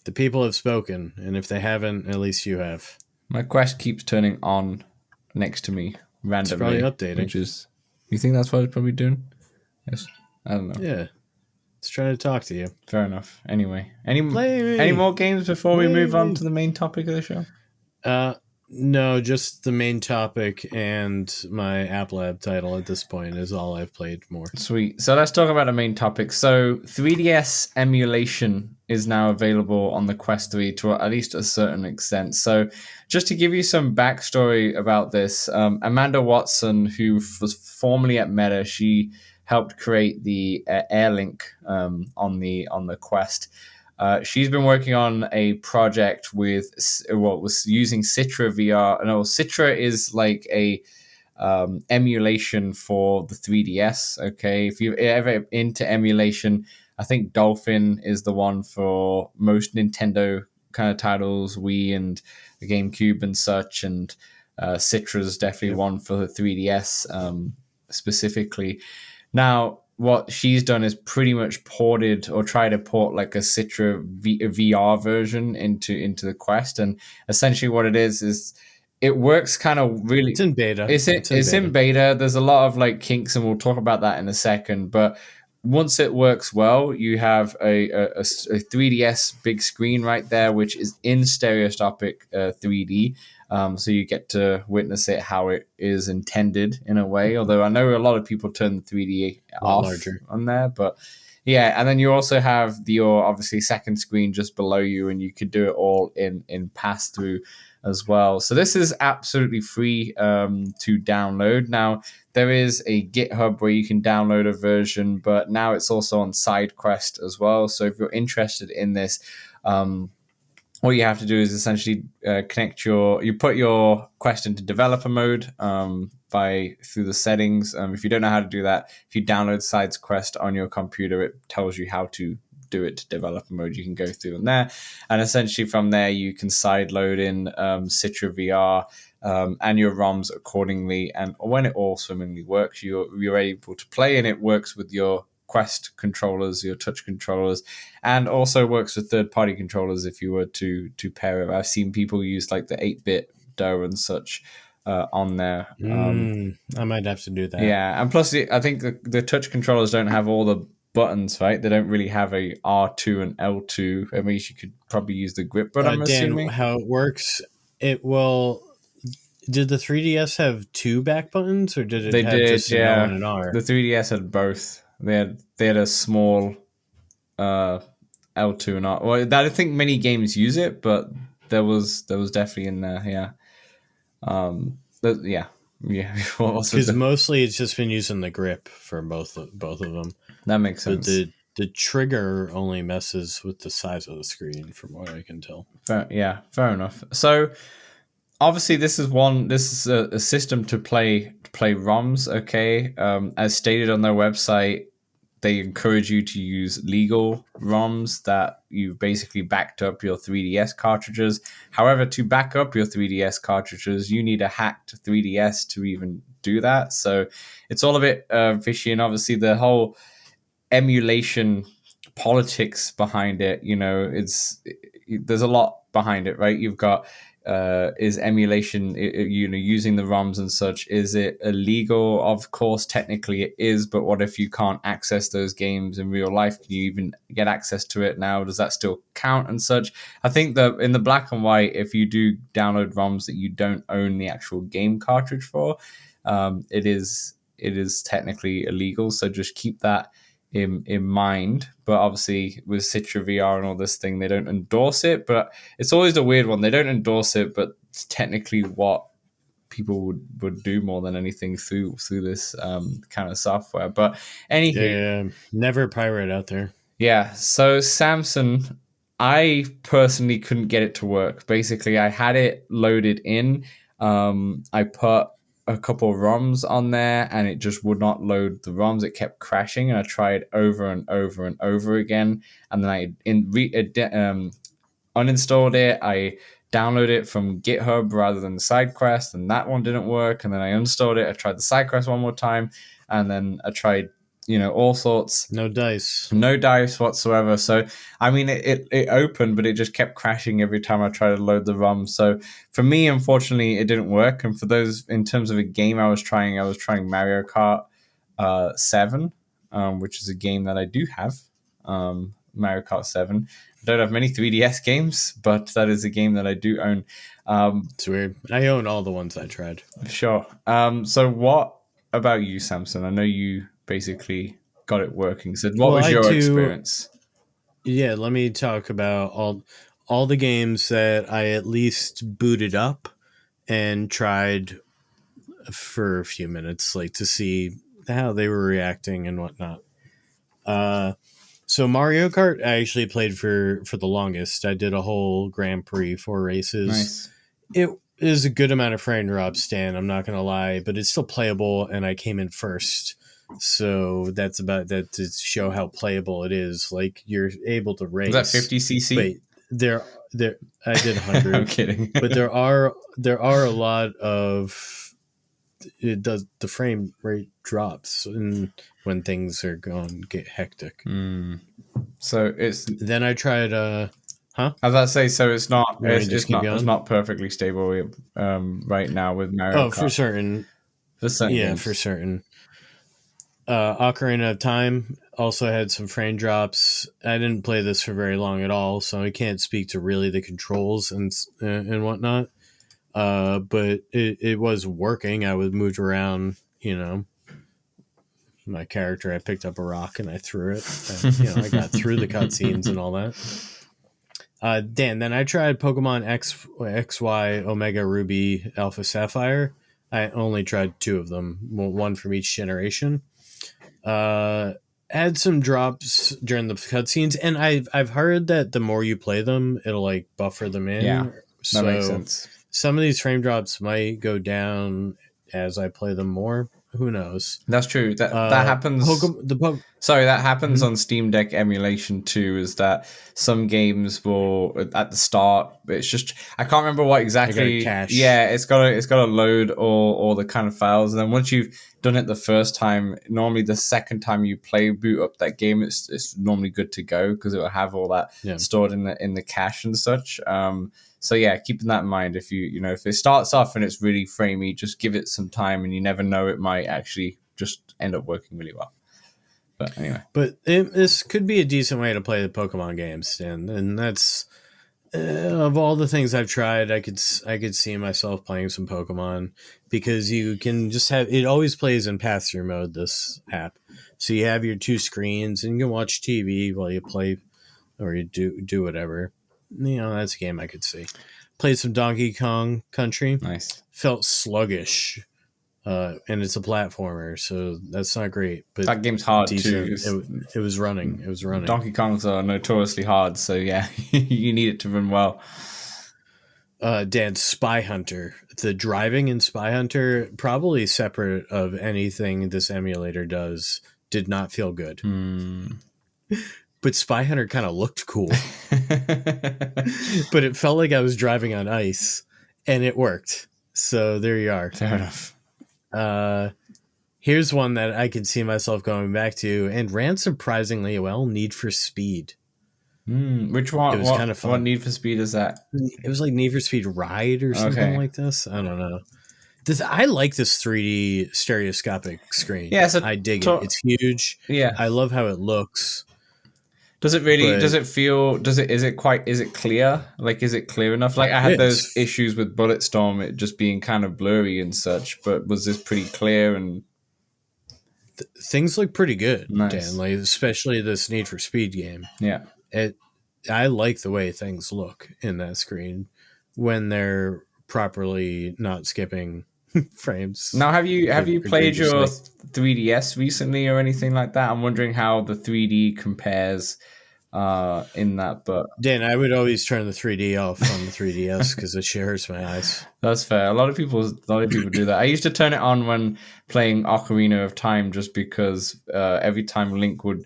The people have spoken, and if they haven't, at least you have. My Quest keeps turning on next to me randomly. It's probably updating. Which is, you think that's what it's probably doing? Yes. I don't know. Yeah. It's trying to talk to you. Fair enough. Anyway, any more games before we move on to the main topic of the show? No, just the main topic and my App Lab title at this point is all I've played more. Sweet. So let's talk about the main topic. So 3DS Emulation is now available on the Quest 3 to at least a certain extent. So just to give you some backstory about this, Amanda Watson, who was formerly at Meta, she helped create the Airlink on the Quest. She's been working on a project was using CitraVR. No, Citra is like a emulation for the 3DS. Okay, if you're ever into emulation, I think Dolphin is the one for most Nintendo kind of titles, Wii and the GameCube and such, and Citra is definitely one for the 3DS specifically. Now, what she's done is pretty much ported or tried to port like a Citra VR version into the Quest, and essentially what it is it works kind of really. It's in beta. It's in beta. There's a lot of like kinks, and we'll talk about that in a second. But once it works well, you have a 3DS big screen right there, which is in stereoscopic 3D. So you get to witness it how it is intended in a way. Although I know a lot of people turn the 3D off larger on there, but yeah. And then you also have your obviously second screen just below you, and you could do it all in pass through as well. So this is absolutely free to download. Now there is a GitHub where you can download a version, but now it's also on SideQuest as well. So if you're interested in this, all you have to do is essentially you put your Quest into developer mode through the settings. If you don't know how to do that, if you download SideQuest on your computer, it tells you how to do it to developer mode. You can go through in there, and essentially from there you can sideload in CitraVR and your ROMs accordingly. And when it all swimmingly works, you're able to play, and it works with your Quest controllers, your touch controllers, and also works with third-party controllers if you were to pair it. I've seen people use like the 8-bit DOE and such on there. I might have to do that. Yeah, and plus I think the touch controllers don't have all the buttons, right? They don't really have a R2 and L2. I mean, you could probably use the grip, but I'm assuming how it works, it will. Did the 3DS have 2 back buttons, or did it have just an L and an R? The 3DS had both. They had a small L2 and R. Well, I don't think many games use it, but there was definitely in there. Yeah. Yeah. Because mostly it's just been using the grip for both of them. That makes sense. But the trigger only messes with the size of the screen, from what I can tell. Fair enough. So obviously, this is a system to play ROMs. Okay, as stated on their website, they encourage you to use legal ROMs that you basically backed up your 3DS cartridges. However, to back up your 3DS cartridges, you need a hacked 3DS to even do that. So it's all a bit fishy, and obviously the whole emulation politics behind it. You know, there's a lot behind it, right? You've got is emulation, using the ROMs and such, is it illegal? Of course, technically it is, but what if you can't access those games in real life? Can you even get access to it now? Does that still count and such? I think that in the black and white, if you do download ROMs that you don't own the actual game cartridge for, it is technically illegal. So just keep that in mind. But obviously with CitraVR and all this thing, they don't endorse it, but it's always a weird one. They don't endorse it, but it's technically what people would do more than anything through this kind of software. But anywho, never pirate out there. Yeah, so Samson, I personally couldn't get it to work. Basically, I had it loaded in. I put a couple of ROMs on there, and it just would not load the ROMs. It kept crashing, and I tried over and over and over again. And then I uninstalled it. I downloaded it from GitHub rather than SideQuest, and that one didn't work. And then I uninstalled it. I tried the SideQuest one more time, and then I tried all sorts. No dice whatsoever. So I mean, it opened, but it just kept crashing every time I tried to load the ROM. So for me, unfortunately, it didn't work. And for those, in terms of a game I was trying Mario Kart 7, which is a game that I do have, Mario Kart 7. I don't have many 3DS games, but that is a game that I do own. It's weird. I own all the ones I tried. Sure. So what about you, Samson? I know you basically got it working. So what was your experience? Yeah, let me talk about all the games that I at least booted up and tried for a few minutes, like to see how they were reacting and whatnot. So Mario Kart I actually played for the longest. I did a whole Grand Prix, 4 races. Nice. It is a good amount of frame drops, Stan, I'm not going to lie, but it's still playable, and I came in first. So that's about that to show how playable it is. Like, you're able to race. Is that 50cc? Wait, there. I did 100. I'm kidding. But there are a lot of the frame rate drops when things are get hectic. So it's then I tried Huh? As I say, so it's not You want me to just keep it's going? not perfectly stable right now with Mario Oh, for Kart certain. for certain Yeah, for games. certain. Ocarina of Time also had some frame drops. I didn't play this for very long at all, so I can't speak to really the controls and whatnot. But it was working. I was moved around, my character. I picked up a rock and I threw it. I got through the cutscenes and all that. Dan, then I tried Pokemon XY, Omega Ruby, Alpha Sapphire. I only tried 2 of them, one from each generation. Had some drops during the cutscenes, and I've heard that the more you play them, it'll like buffer them Yeah, in. that makes So sense. some of these frame drops might go down as I play them more. Who knows? That's true. That happens. Sorry, that happens on Steam Deck emulation too. Is that some games will at the start? It's just I can't remember what exactly. cache. Yeah, it's got to load all the kind of files, and then once you've done it the first time, normally the second time you boot up that game, it's normally good to go because it will have all that stored in the cache and such. So yeah, keeping that in mind, if if it starts off and it's really framey, just give it some time, and you never know, it might actually just end up working really well. But anyway, this could be a decent way to play the Pokemon games, and that's of all the things I've tried, I could see myself playing some Pokemon because you can just have it always plays in pass through mode. This app, so you have your 2 screens and you can watch TV while you play or you do whatever. That's a game I could see. Played some Donkey Kong Country. nice. Felt sluggish, and it's a platformer, so that's not great. But That game's hard too. It was running. It was running. Donkey Kongs are notoriously hard, so yeah, you need it to run well. Dan, Spy Hunter. The driving in Spy Hunter, probably separate of anything this emulator does, did not feel good. But Spy Hunter kind of looked cool. But it felt like I was driving on ice, and it worked. So there you are. Fair enough. Here's one that I could see myself going back to and ran surprisingly well, Need for Speed. Which one? It was kind of fun. What Need for Speed is that? It was like Need for Speed Ride or something like this. I don't know. I like this 3D stereoscopic screen. Yeah, so I dig it. It's huge. Yeah, I love how it looks. Does it really? Does it feel? Is it clear? Like, is it clear enough? Like, I had those issues with BulletStorm, it just being kind of blurry and such. But was this pretty clear and? Things look pretty good, nice. Dan. Like, especially this Need for Speed game. Yeah, I like the way things look in that screen when they're properly not skipping frames. Now, have you played your 3DS recently or anything like that? I'm wondering how the 3D compares in that. But Dan, I would always turn the 3D off on the 3DS because it hurts my eyes. That's fair. A lot of people do that. I used to turn it on when playing Ocarina of Time, just because every time Link would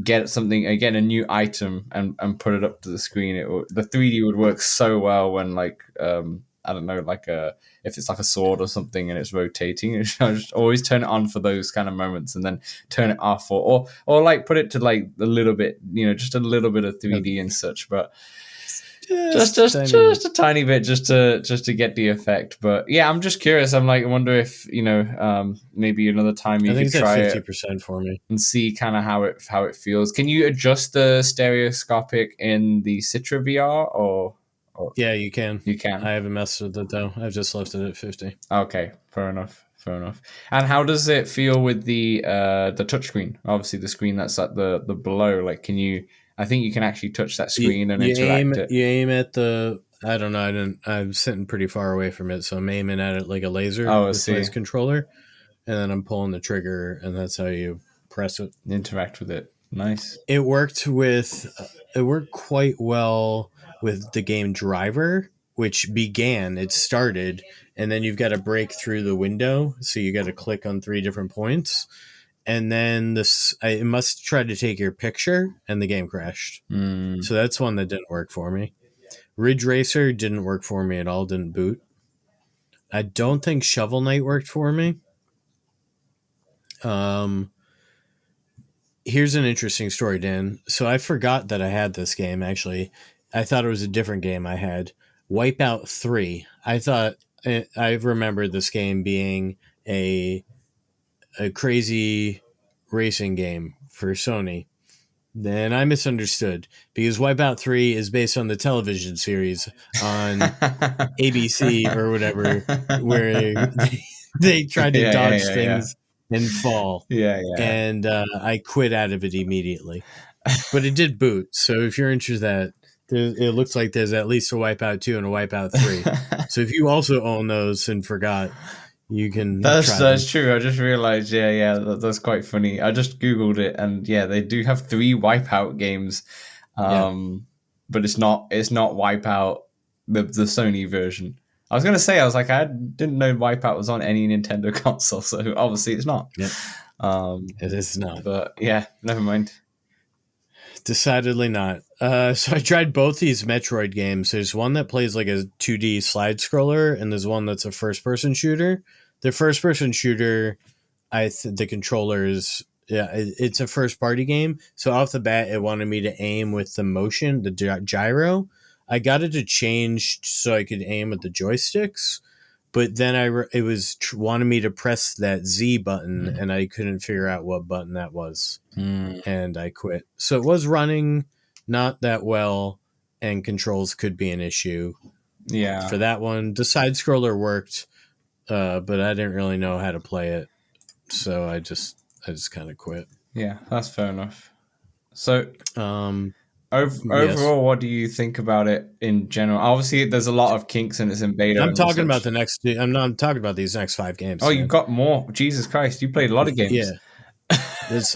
get a new item and put it up to the screen, the 3D would work so well when I don't know, if it's like a sword or something and it's rotating. I just always turn it on for those kind of moments and then turn it off or like put it to like a little bit, just a little bit of 3D and such, but just a tiny bit just to get the effect. But yeah, I'm just curious. I wonder if maybe another time you could try 50% for me and see kind of how it feels. Can you adjust the stereoscopic in the CitraVR or? Yeah, you can. You can. I haven't messed with it though. I've just left it at 50. Okay, fair enough. And how does it feel with the touchscreen? Obviously, the screen that's at the below. Like, can you? I think you can actually touch that screen and interact. You aim at the. I don't know. I'm sitting pretty far away from it, so I'm aiming at it like a laser with this controller, and then I'm pulling the trigger, and that's how you press it. Interact with it. Nice. It worked quite well with the game Driver, which it started, and then you've got to break through the window. So you got to click on 3 different points. And then it must try to take your picture, and the game crashed. So that's one that didn't work for me. Ridge Racer didn't work for me at all, didn't boot. I don't think Shovel Knight worked for me. Here's an interesting story, Dan. So I forgot that I had this game, actually. I thought it was a different game I had. Wipeout 3. I remember this game being a crazy racing game for Sony. Then I misunderstood because Wipeout 3 is based on the television series on ABC or whatever, where they tried to dodge Yeah. things and fall. Yeah. And I quit out of it immediately. But it did boot. So if you're interested in that, it looks like there's at least a Wipeout 2 and a Wipeout 3. So if you also own those and forgot, you can That's true. I just realized, that's quite funny. I just Googled it, and yeah, they do have 3 Wipeout games. But it's not Wipeout, the Sony version. I was gonna say, I was like, I didn't know Wipeout was on any Nintendo console, so obviously it's not. Yep. It is not. But yeah, never mind. Decidedly not. So I tried both these Metroid games. There's one that plays like a 2D slide scroller, and there's one that's a first-person shooter. The first-person shooter, the controllers, it's a first-party game. So off the bat, it wanted me to aim with the motion, the gyro. I got it to change so I could aim with the joysticks, but then it was wanted me to press that Z button, and I couldn't figure out what button that was, and I quit. So it was running not that well, and controls could be an issue. Yeah, for that one, the side scroller worked, but I didn't really know how to play it, so I just kind of quit. Yeah, that's fair enough. So, yes. overall, what do you think about it in general? Obviously, there's a lot of kinks and it's in beta. I'm talking about I'm talking about these next 5 games. Oh, man. You've got more. Jesus Christ, you played a lot of games. Yeah.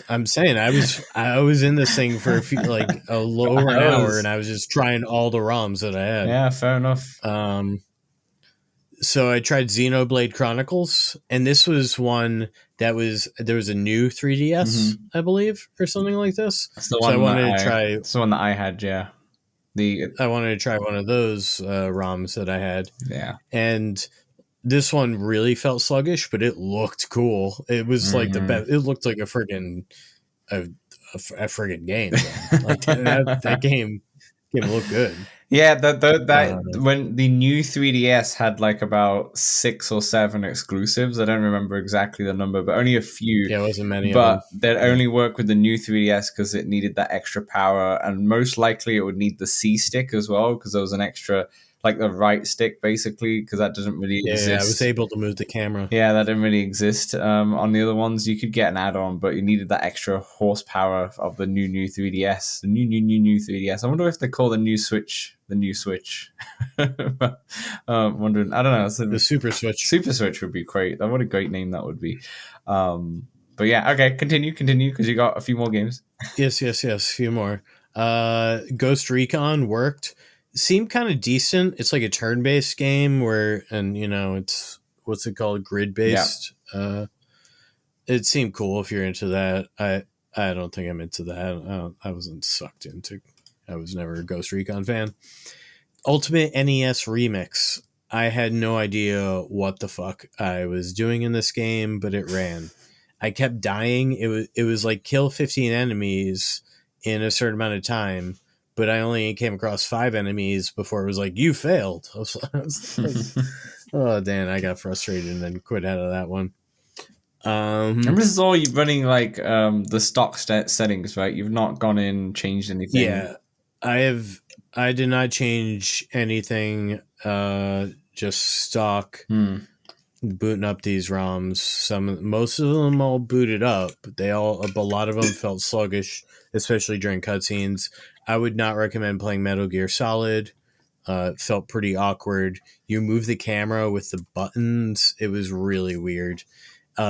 I'm saying I was in this thing for a little over an hour, and I was just trying all the ROMs that I had. Yeah, fair enough. So I tried Xenoblade Chronicles, and this was one there was a new 3DS, I believe, or something like this. That's the one so I wanted to try. It's the one that I had. Yeah, I wanted to try one of those ROMs that I had. Yeah, and this one really felt sluggish, but it looked cool. It was like the best. It looked like a friggin' game. Like that game looked good. Yeah, when the new 3DS had like about 6 or 7 exclusives. I don't remember exactly the number, but only a few. Yeah, it wasn't many. But they'd only work with the new 3DS because it needed that extra power, and most likely it would need the C stick as well because there was an extra, like the right stick basically, because that doesn't really exist. Yeah, I was able to move the camera. Yeah, that didn't really exist on the other ones. You could get an add-on, but you needed that extra horsepower of the new 3DS. The new 3DS. I wonder if they call the new Switch the new Switch. Wondering. I don't know. The Super Switch. Super Switch would be great. What a great name that would be. But yeah, okay. Continue, because you got a few more games. Yes. A few more. Ghost Recon worked. Seemed kind of decent. It's like a turn-based game it's what's it called, grid-based. Yeah. It seemed cool if you're into that. I don't think I'm into that. I wasn't sucked into. I was never a Ghost Recon fan. Ultimate NES Remix. I had no idea what the fuck I was doing in this game, but it ran. I kept dying. It was like kill 15 enemies in a certain amount of time, but I only came across 5 enemies before it was like, you failed. I was like, oh, Dan, I got frustrated and then quit out of that one. And this is all you running like the stock settings, right? You've not gone in, changed anything. Yeah, I did not change anything. Just stock. Booting up these ROMs. Most of them all booted up, but a lot of them felt sluggish, especially during cutscenes. I would not recommend playing Metal Gear Solid. It felt pretty awkward. You move the camera with the buttons. It was really weird.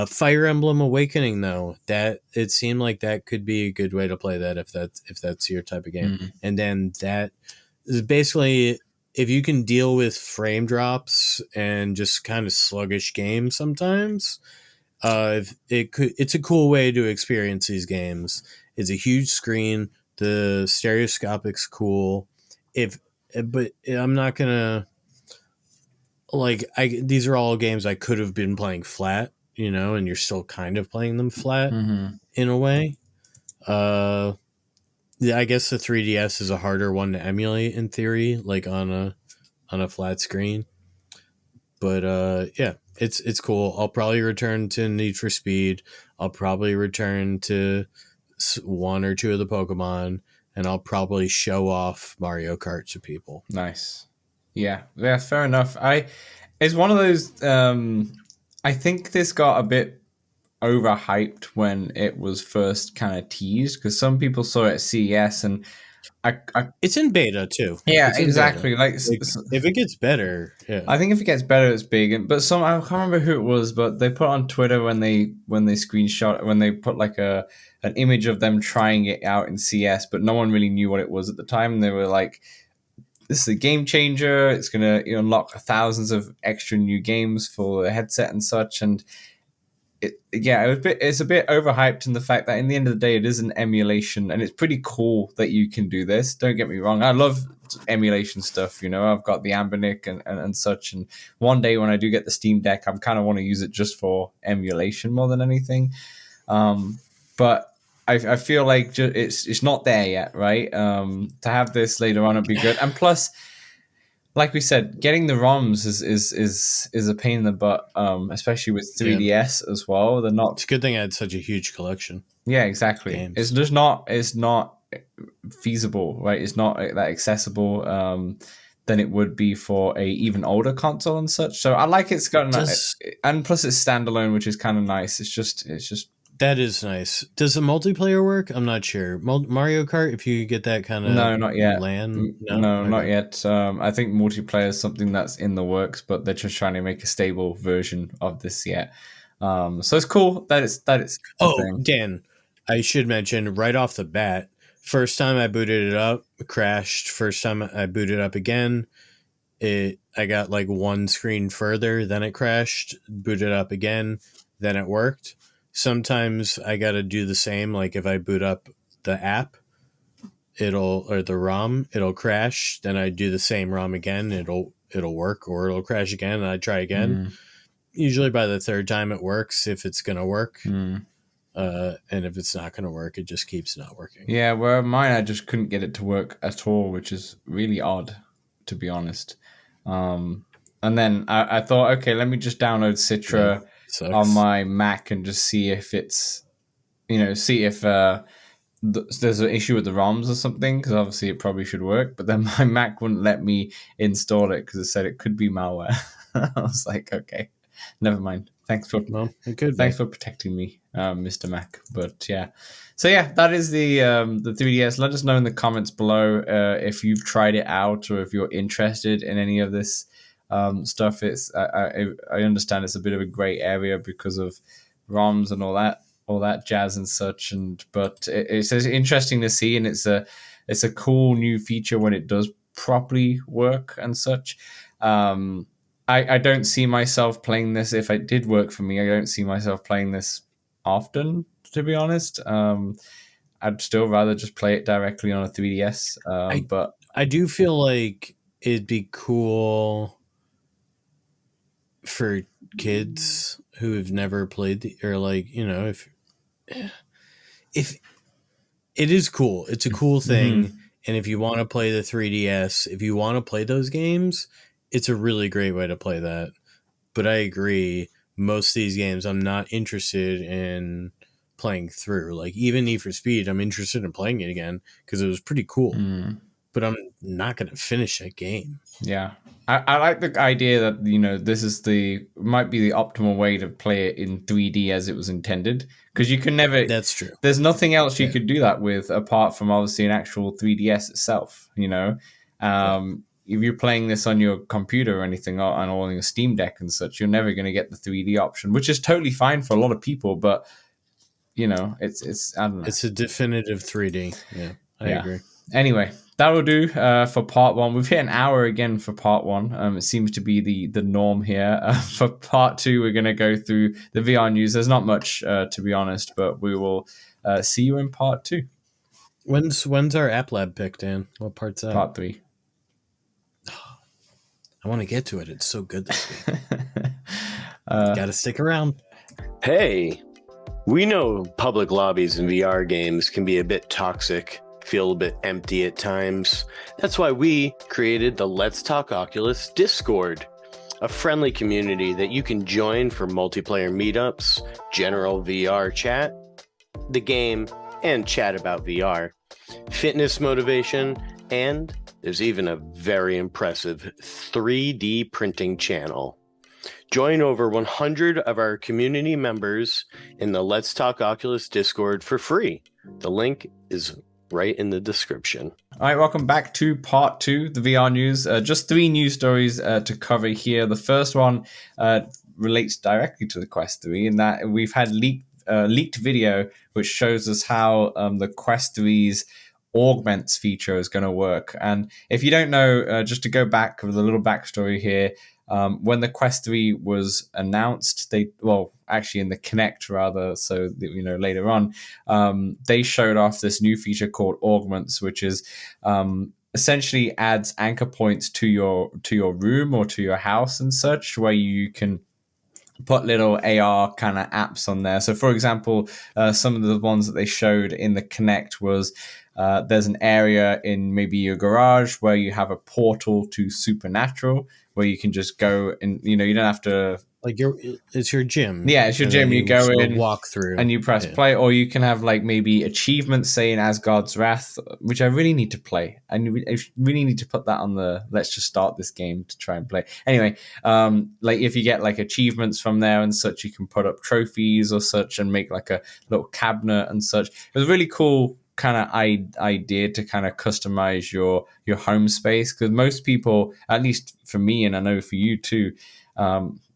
Fire Emblem Awakening, though, that it seemed like that could be a good way to play that if that's your type of game. And then that is basically, if you can deal with frame drops and just kind of sluggish games sometimes, it's a cool way to experience these games. It's a huge screen. The Stereoscopic's cool. But I'm not gonna these are all games I could have been playing flat, and you're still kind of playing them flat in a way. Yeah, I guess the 3DS is a harder one to emulate in theory, like on a flat screen. But yeah, it's cool. I'll probably return to Need for Speed. I'll probably return to one or two of the Pokemon, and I'll probably show off Mario Kart to people. Nice. Yeah, fair enough. It's one of those. I think this got a bit overhyped when it was first kind of teased because some people saw it at CES and It's in beta too. yeah, It's in exactly. beta. Like if it gets better, yeah. I think if it gets better, it's big. But some I can't remember who it was, but they put on Twitter when they screenshot when they put like an image of them trying it out in CS, but no one really knew what it was at the time. And they were like, "This is a game changer. It's gonna unlock thousands of extra new games for the headset and such." And it's a bit overhyped in the fact that in the end of the day, it is an emulation, and it's pretty cool that you can do this. Don't get me wrong, I love emulation stuff. I've got the Ambernic and such, and one day when I do get the Steam Deck, I kind of want to use it just for emulation more than anything. But I feel like it's not there yet, right? To have this later on would be good, and plus, like we said, getting the ROMs is a pain in the butt, especially with 3DS as well. They're not. It's a good thing I had such a huge collection. Yeah, exactly. Games. It's just not. It's not feasible, right? It's not that accessible than it would be for a even older console and such. So I like it's got and plus it's standalone, which is kind of nice. It's just. That is nice. Does the multiplayer work? I'm not sure. Mario Kart, if you get that kind of not yet. LAN? No, okay. Not yet. I think multiplayer is something that's in the works, but they're just trying to make a stable version of this yet. So it's cool that it's. Oh, Dan, I should mention right off the bat. First time I booted it up, it crashed. First time I booted up again, I got like one screen further, then it crashed. Booted up again, then it worked. Sometimes I got to do the same. Like if I boot up the app, or the ROM, it'll crash. Then I do the same ROM again. It'll work, or it'll crash again. And I try again. Usually by the third time it works, if it's going to work. And if it's not going to work, it just keeps not working. Yeah, where mine, I just couldn't get it to work at all, which is really odd, to be honest. And then I thought, okay, let me just download Citra. Yeah. On my Mac and just see if it's, see if there's an issue with the ROMs or something, because obviously it probably should work. But then my Mac wouldn't let me install it because it said it could be malware. I was like, okay, never mind. Thanks for protecting me, Mr. Mac. But yeah, so yeah, that is the 3DS. Let us know in the comments below if you've tried it out or if you're interested in any of this. Stuff. It's I understand it's a bit of a gray area because of ROMs and all that jazz and such. But it's interesting to see, and it's a cool new feature when it does properly work and such. I don't see myself playing this. If it did work for me, I don't see myself playing this often, to be honest. I'd still rather just play it directly on a 3DS. But I do feel like it'd be cool for kids who have never played if it is cool, it's a cool thing. And if you want to play the 3DS, if you want to play those games, it's a really great way to play that. But I agree, most of these games I'm not interested in playing through. Like even Need for Speed, I'm interested in playing it again because it was pretty cool. But I'm not going to finish that game. Yeah. I like the idea that, this is might be the optimal way to play it in 3D as it was intended. Because you can never... That's true. There's nothing else you could do that with apart from obviously an actual 3DS itself, If you're playing this on your computer or anything, or on your Steam Deck and such, you're never going to get the 3D option, which is totally fine for a lot of people. But, it's I don't know. It's a definitive 3D. Yeah, I agree. Anyway, that'll do for part one. We've hit an hour again for part one. It seems to be the norm here. For part two, we're going to go through the VR news. There's not much, to be honest, but we will see you in part two. When's our App Lab pick, Dan? What part's that? Part 3. I want to get to it. It's so good this week. Gotta stick around. Hey, we know public lobbies in VR games can be a bit toxic. feel a bit empty at times. That's why we created the Let's Talk Oculus Discord, a friendly community that you can join for multiplayer meetups, general VR chat, the game, and chat about VR, fitness motivation, and there's even a very impressive 3D printing channel. Join over 100 of our community members in the Let's Talk Oculus Discord for free. The link is right in the description. All right, welcome back to part 2, the VR news. Just 3 news stories to cover here. The first one relates directly to the Quest 3 in that we've had leaked video which shows us how the Quest 3's augments feature is going to work. And if you don't know, just to go back with a little backstory here, when the Quest 3 was announced, actually in the Kinect rather, so later on, they showed off this new feature called Augments, which is essentially adds anchor points to your room or to your house and such, where you can put little AR kind of apps on there. So for example, some of the ones that they showed in the Kinect was there's an area in maybe your garage where you have a portal to Supernatural, where you can just go and you don't have to it's your gym. Yeah, it's your gym. You go in, walk through, and you press play, or you can have like maybe achievements saying Asgard's Wrath, which I really need to play. I really need to put that on the let's just start this game to try and play. Anyway, like if you get like achievements from there and such, you can put up trophies or such and make like a little cabinet and such. It was really cool kind of idea to kind of customize your home space, because most people, at least for me and I know for you too,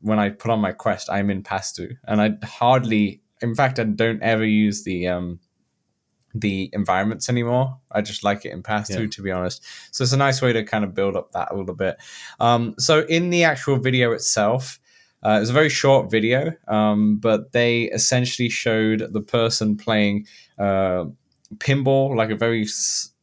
when I put on my Quest, I'm in Pass-Through, and I don't ever use the environments anymore. I just like it in Pass-Through, to be honest. So it's a nice way to kind of build up that a little bit. So in the actual video itself, it was a very short video, but they essentially showed the person playing pinball, like a very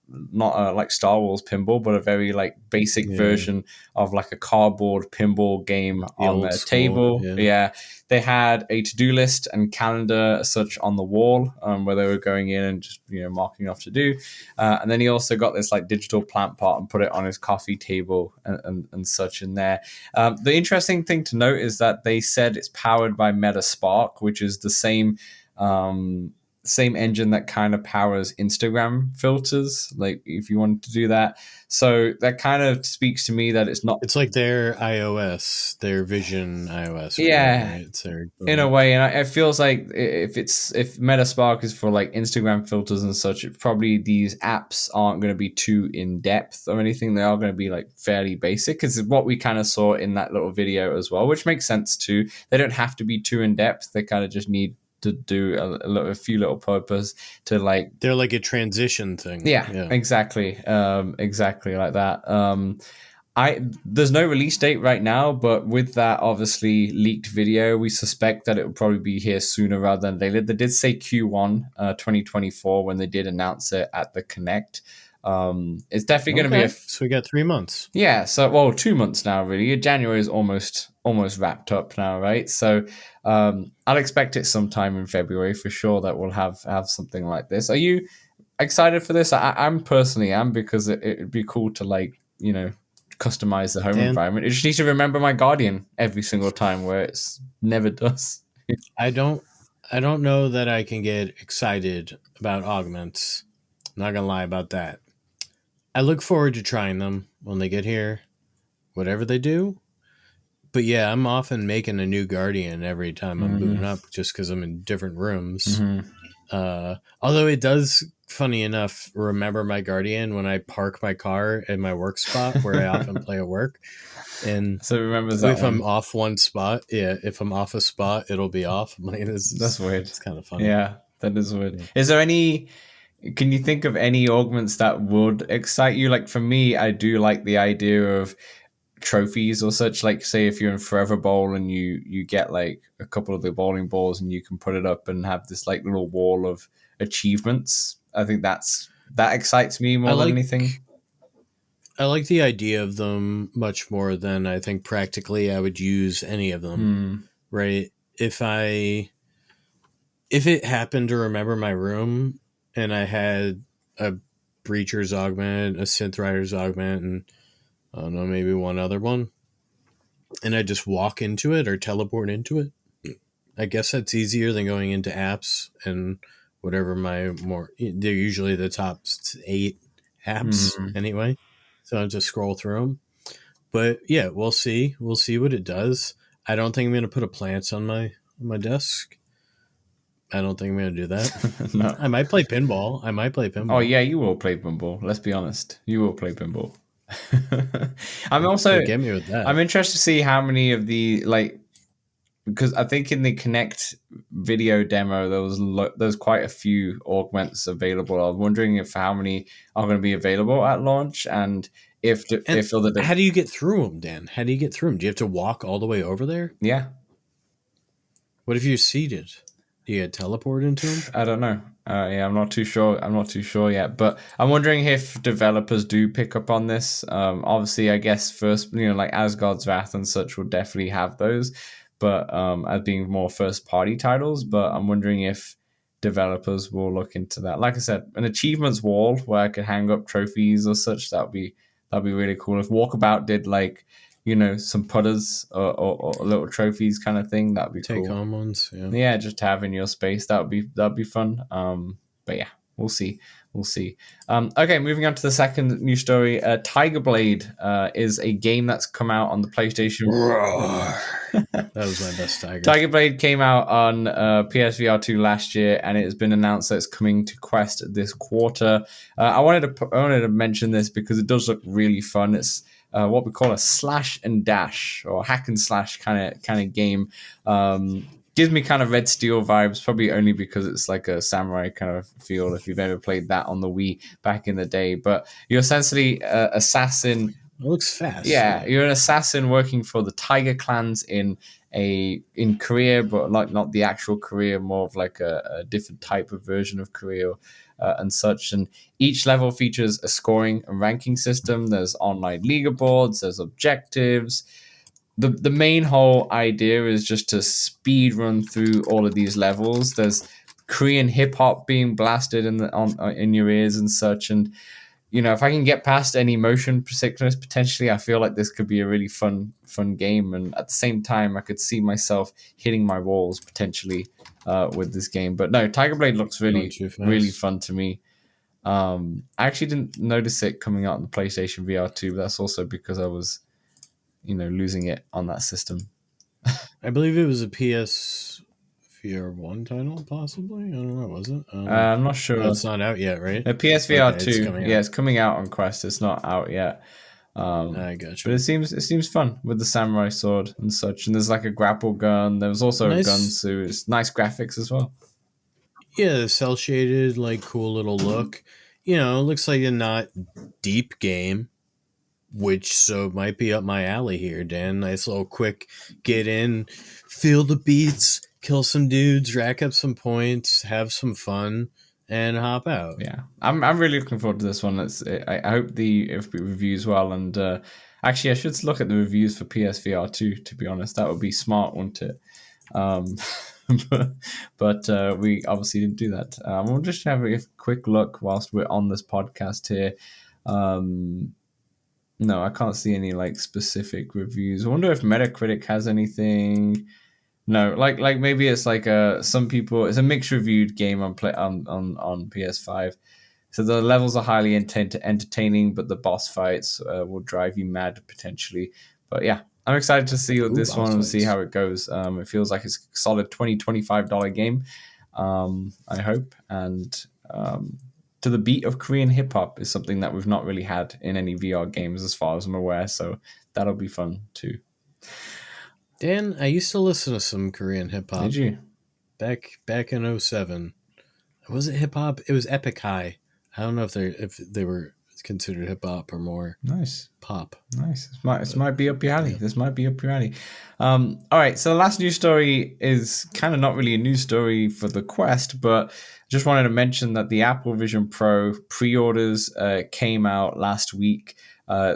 not like Star Wars pinball, but a very like basic version of like a cardboard pinball game on their table. Yeah, they had a to-do list and calendar as such on the wall, where they were going in and just marking off to do. And then he also got this like digital plant pot and put it on his coffee table and such in there. The interesting thing to note is that they said it's powered by Meta Spark, which is the same engine that kind of powers Instagram filters, like if you wanted to do that. So that kind of speaks to me that it's like their iOS, their Vision iOS. Yeah, right? It's in a way. And it feels like if Meta Spark is for like Instagram filters and such, it probably these apps aren't going to be too in depth or anything. They are going to be like fairly basic, because what we kind of saw in that little video as well, which makes sense too. They don't have to be too in depth. They kind of just need to do a few little purpose to like, they're like a transition thing. Yeah. Exactly like that. There's no release date right now, but with that obviously leaked video, we suspect that it will probably be here sooner rather than later. They did say Q1 2024 when they did announce it at the Connect. It's definitely going to be so we got 3 months. Yeah, so 2 months now really. January is almost wrapped up now, right? So I'll expect it sometime in February for sure that we'll have something like this. Are you excited for this? I'm personally am, because it'd be cool to like customize the home environment. I just need to remember my Guardian every single time, where it's never does. I don't know that I can get excited about augments. I'm not gonna lie about that. I look forward to trying them when they get here, whatever they do. But yeah, I'm often making a new Guardian every time I'm booting up, just because I'm in different rooms. Although it does, funny enough, remember my Guardian when I park my car in my work spot where I often play at work. And so remembers that if I'm off one spot, if I'm off a spot, it'll be off. That's weird. It's kind of funny. Yeah, that is weird. Is there any... Can you think of any augments that would excite you? Like for me, I do like the idea of trophies or such. Like say if you're in Forever Bowl and you get like a couple of the bowling balls and you can put it up and have this like little wall of achievements. I think that excites me more than anything. I like the idea of them much more than I think practically I would use any of them. Right? If it happened to remember my room and I had a Breacher's Augment, a Synth Rider's Augment, and I don't know, maybe one other one. And I just walk into it or teleport into it. I guess that's easier than going into apps and whatever they're usually the top 8 apps anyway. So I'll just scroll through them. But yeah, we'll see. We'll see what it does. I don't think I'm going to put a plant on my desk. I don't think I'm going to do that. No. I might play pinball. Oh yeah, you will play pinball. Let's be honest. You will play pinball. Get me with that. I'm interested to see how many of the because I think in the Kinect video demo there's quite a few augments available. I'm wondering if how many are going to be available at launch, and if how do you get through them, Dan? How do you get through them? Do you have to walk all the way over there? Yeah. What if you're seated? Do you teleport into them? I don't know. Yeah, I'm not too sure yet. But I'm wondering if developers do pick up on this. Obviously, I guess first, like Asgard's Wrath and such will definitely have those, but as being more first-party titles. But I'm wondering if developers will look into that. Like I said, an achievements wall where I could hang up trophies or such, that'd be really cool. If Walkabout did some putters or little trophies kind of thing, that'd be cool. Take home ones, yeah. Yeah, just to have in your space, that'd be fun. But yeah, we'll see. Okay, moving on to the second news story. Tiger Blade is a game that's come out on the PlayStation. That was my best Tiger. Tiger Blade came out on PSVR 2 last year, and it has been announced that it's coming to Quest this quarter. I wanted to mention this because it does look really fun. It's what we call a slash and dash or hack and slash kind of game. Gives me kind of Red Steel vibes, probably only because it's like a samurai kind of feel if you've ever played that on the Wii back in the day. But you're essentially assassin. It looks fast. Yeah, you're an assassin working for the Tiger clans in Korea, but like not the actual Korea, more of like a different type of version of Korea and such. And each level features a scoring and ranking system. There's online leaderboards, there's objectives. The main whole idea is just to speed run through all of these levels. There's Korean hip hop being blasted in your ears and such. And if I can get past any motion sickness, potentially, I feel like this could be a really fun game. And at the same time, I could see myself hitting my walls potentially with this game. But no, Tiger Blade looks really fun to me. I actually didn't notice it coming out on the PlayStation VR 2, but that's also because I was losing it on that system. I believe it was a PSVR 1 title, possibly. I don't know. Was it? I'm not sure. It's not out yet, right? The PSVR 2. It's coming out on Quest. It's not out yet. I gotcha. But it seems fun with the samurai sword and such. And there's like a grapple gun. There was also a gun suit. It's nice graphics as well. Yeah, the cell shaded, like cool little look. It looks like a not deep game. So might be up my alley here, Dan. Nice little quick get in, feel the beats, kill some dudes, rack up some points, have some fun, and hop out. Yeah, I'm really looking forward to this one. I hope if it reviews well. And actually, I should look at the reviews for PSVR 2. To be honest, that would be smart, wouldn't it? But we obviously didn't do that. We'll just have a quick look whilst we're on this podcast here. No, I can't see any like specific reviews. I wonder if Metacritic has anything. No, like maybe it's like some people. It's a mixed reviewed game on PS5. So the levels are highly entertaining, but the boss fights will drive you mad potentially. But yeah, I'm excited to see this one and see how it goes. It feels like it's a solid $25 game. I hope and. To the beat of Korean hip hop is something that we've not really had in any VR games as far as I'm aware, so that'll be fun too. Dan, I used to listen to some Korean hip hop. Did you? Back in 2007. Was it hip hop? It was Epic High. I don't know if they were considered hip hop or more nice pop. Nice. This might be up your alley. Yeah. This might be up your alley. All right, so the last news story is kind of not really a news story for the Quest, but just wanted to mention that the Apple Vision Pro pre-orders came out last week.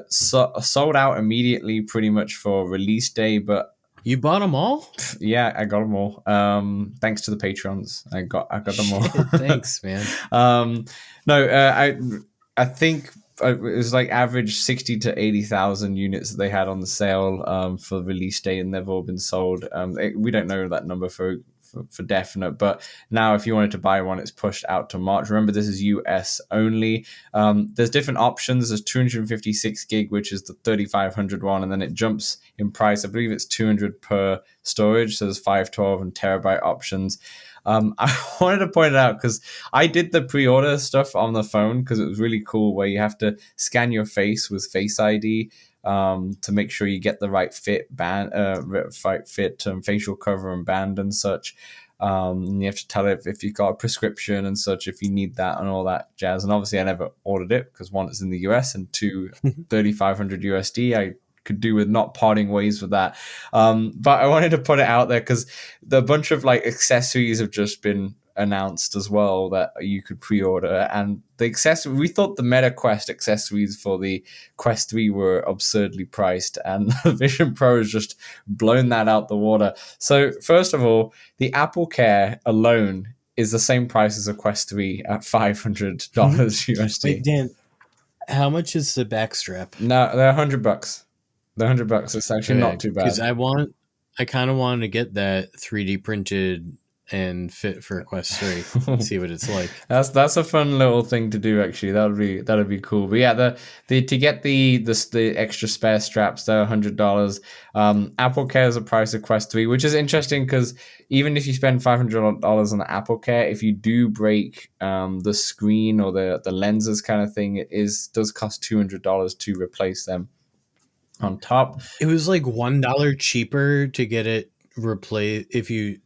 Sold out immediately pretty much for release day, but you bought them all? Yeah, I got them all. Thanks to the patrons. I got them all. Thanks, man. No, I think it was like average 60 to 80,000 units that they had on the sale for release date, and they've all been sold. We don't know that number for definite, but now if you wanted to buy one, it's pushed out to March. Remember, this is US only. There's different options. There's 256 gig, which is the 3500 one, and then it jumps in price. I believe it's 200 per storage, so there's 512 and terabyte options. I wanted to point it out because I did the pre-order stuff on the phone because it was really cool, where you have to scan your face with Face ID to make sure you get the right fit band, facial cover and band and such. And you have to tell it if you've got a prescription and such, if you need that and all that jazz. And obviously I never ordered it because one, it's in the US, and two, 3,500 USD. I could do with not parting ways with that. But I wanted to put it out there because the bunch of like accessories have just been announced as well that you could pre-order, and the accessory, we thought the Meta Quest accessories for the Quest 3 were absurdly priced, and the Vision Pro has just blown that out the water. So first of all, the Apple Care alone is the same price as a Quest 3 at $500 USD. Wait, Dan, how much is the back strap? No, they're $100. They're $100. It's actually not too bad. Because I kind of wanted to get that 3D printed and fit for Quest 3 and see what it's like. That's a fun little thing to do, actually. That'd be cool. But yeah, the to get the extra spare straps, they're $100. Apple Care is the price of Quest 3, which is interesting because even if you spend $500 on the Apple Care, if you do break the screen or the lenses kind of thing, does cost $200 to replace them. On top, it was like $1 cheaper to get it replaced if you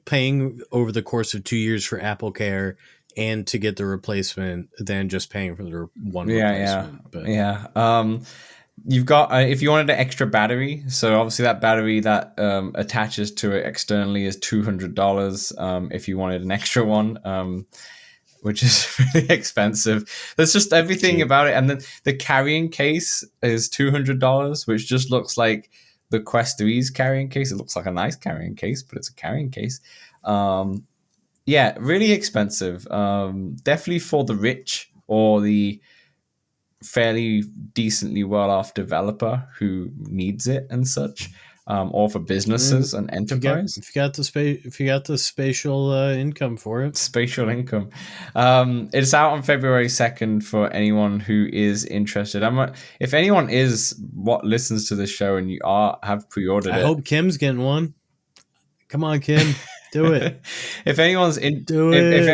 paying over the course of 2 years for Apple Care and to get the replacement than just paying for the one replacement. You've got if you wanted an extra battery, so obviously that battery that attaches to it externally is $200. If you wanted an extra one, which is really expensive. There's just everything about it. And then the carrying case is $200, which just looks like the Quest 3's carrying case. It looks like a nice carrying case, but it's a carrying case. Really expensive. Definitely for the rich or the fairly decently well-off developer who needs it and such. Or for businesses and enterprise. If you got the spatial income for it. Spatial income. It's out on February 2nd for anyone who is interested. If anyone listens to this show and you have pre-ordered it. I hope Kim's getting one. Come on, Kim. Do it. If anyone's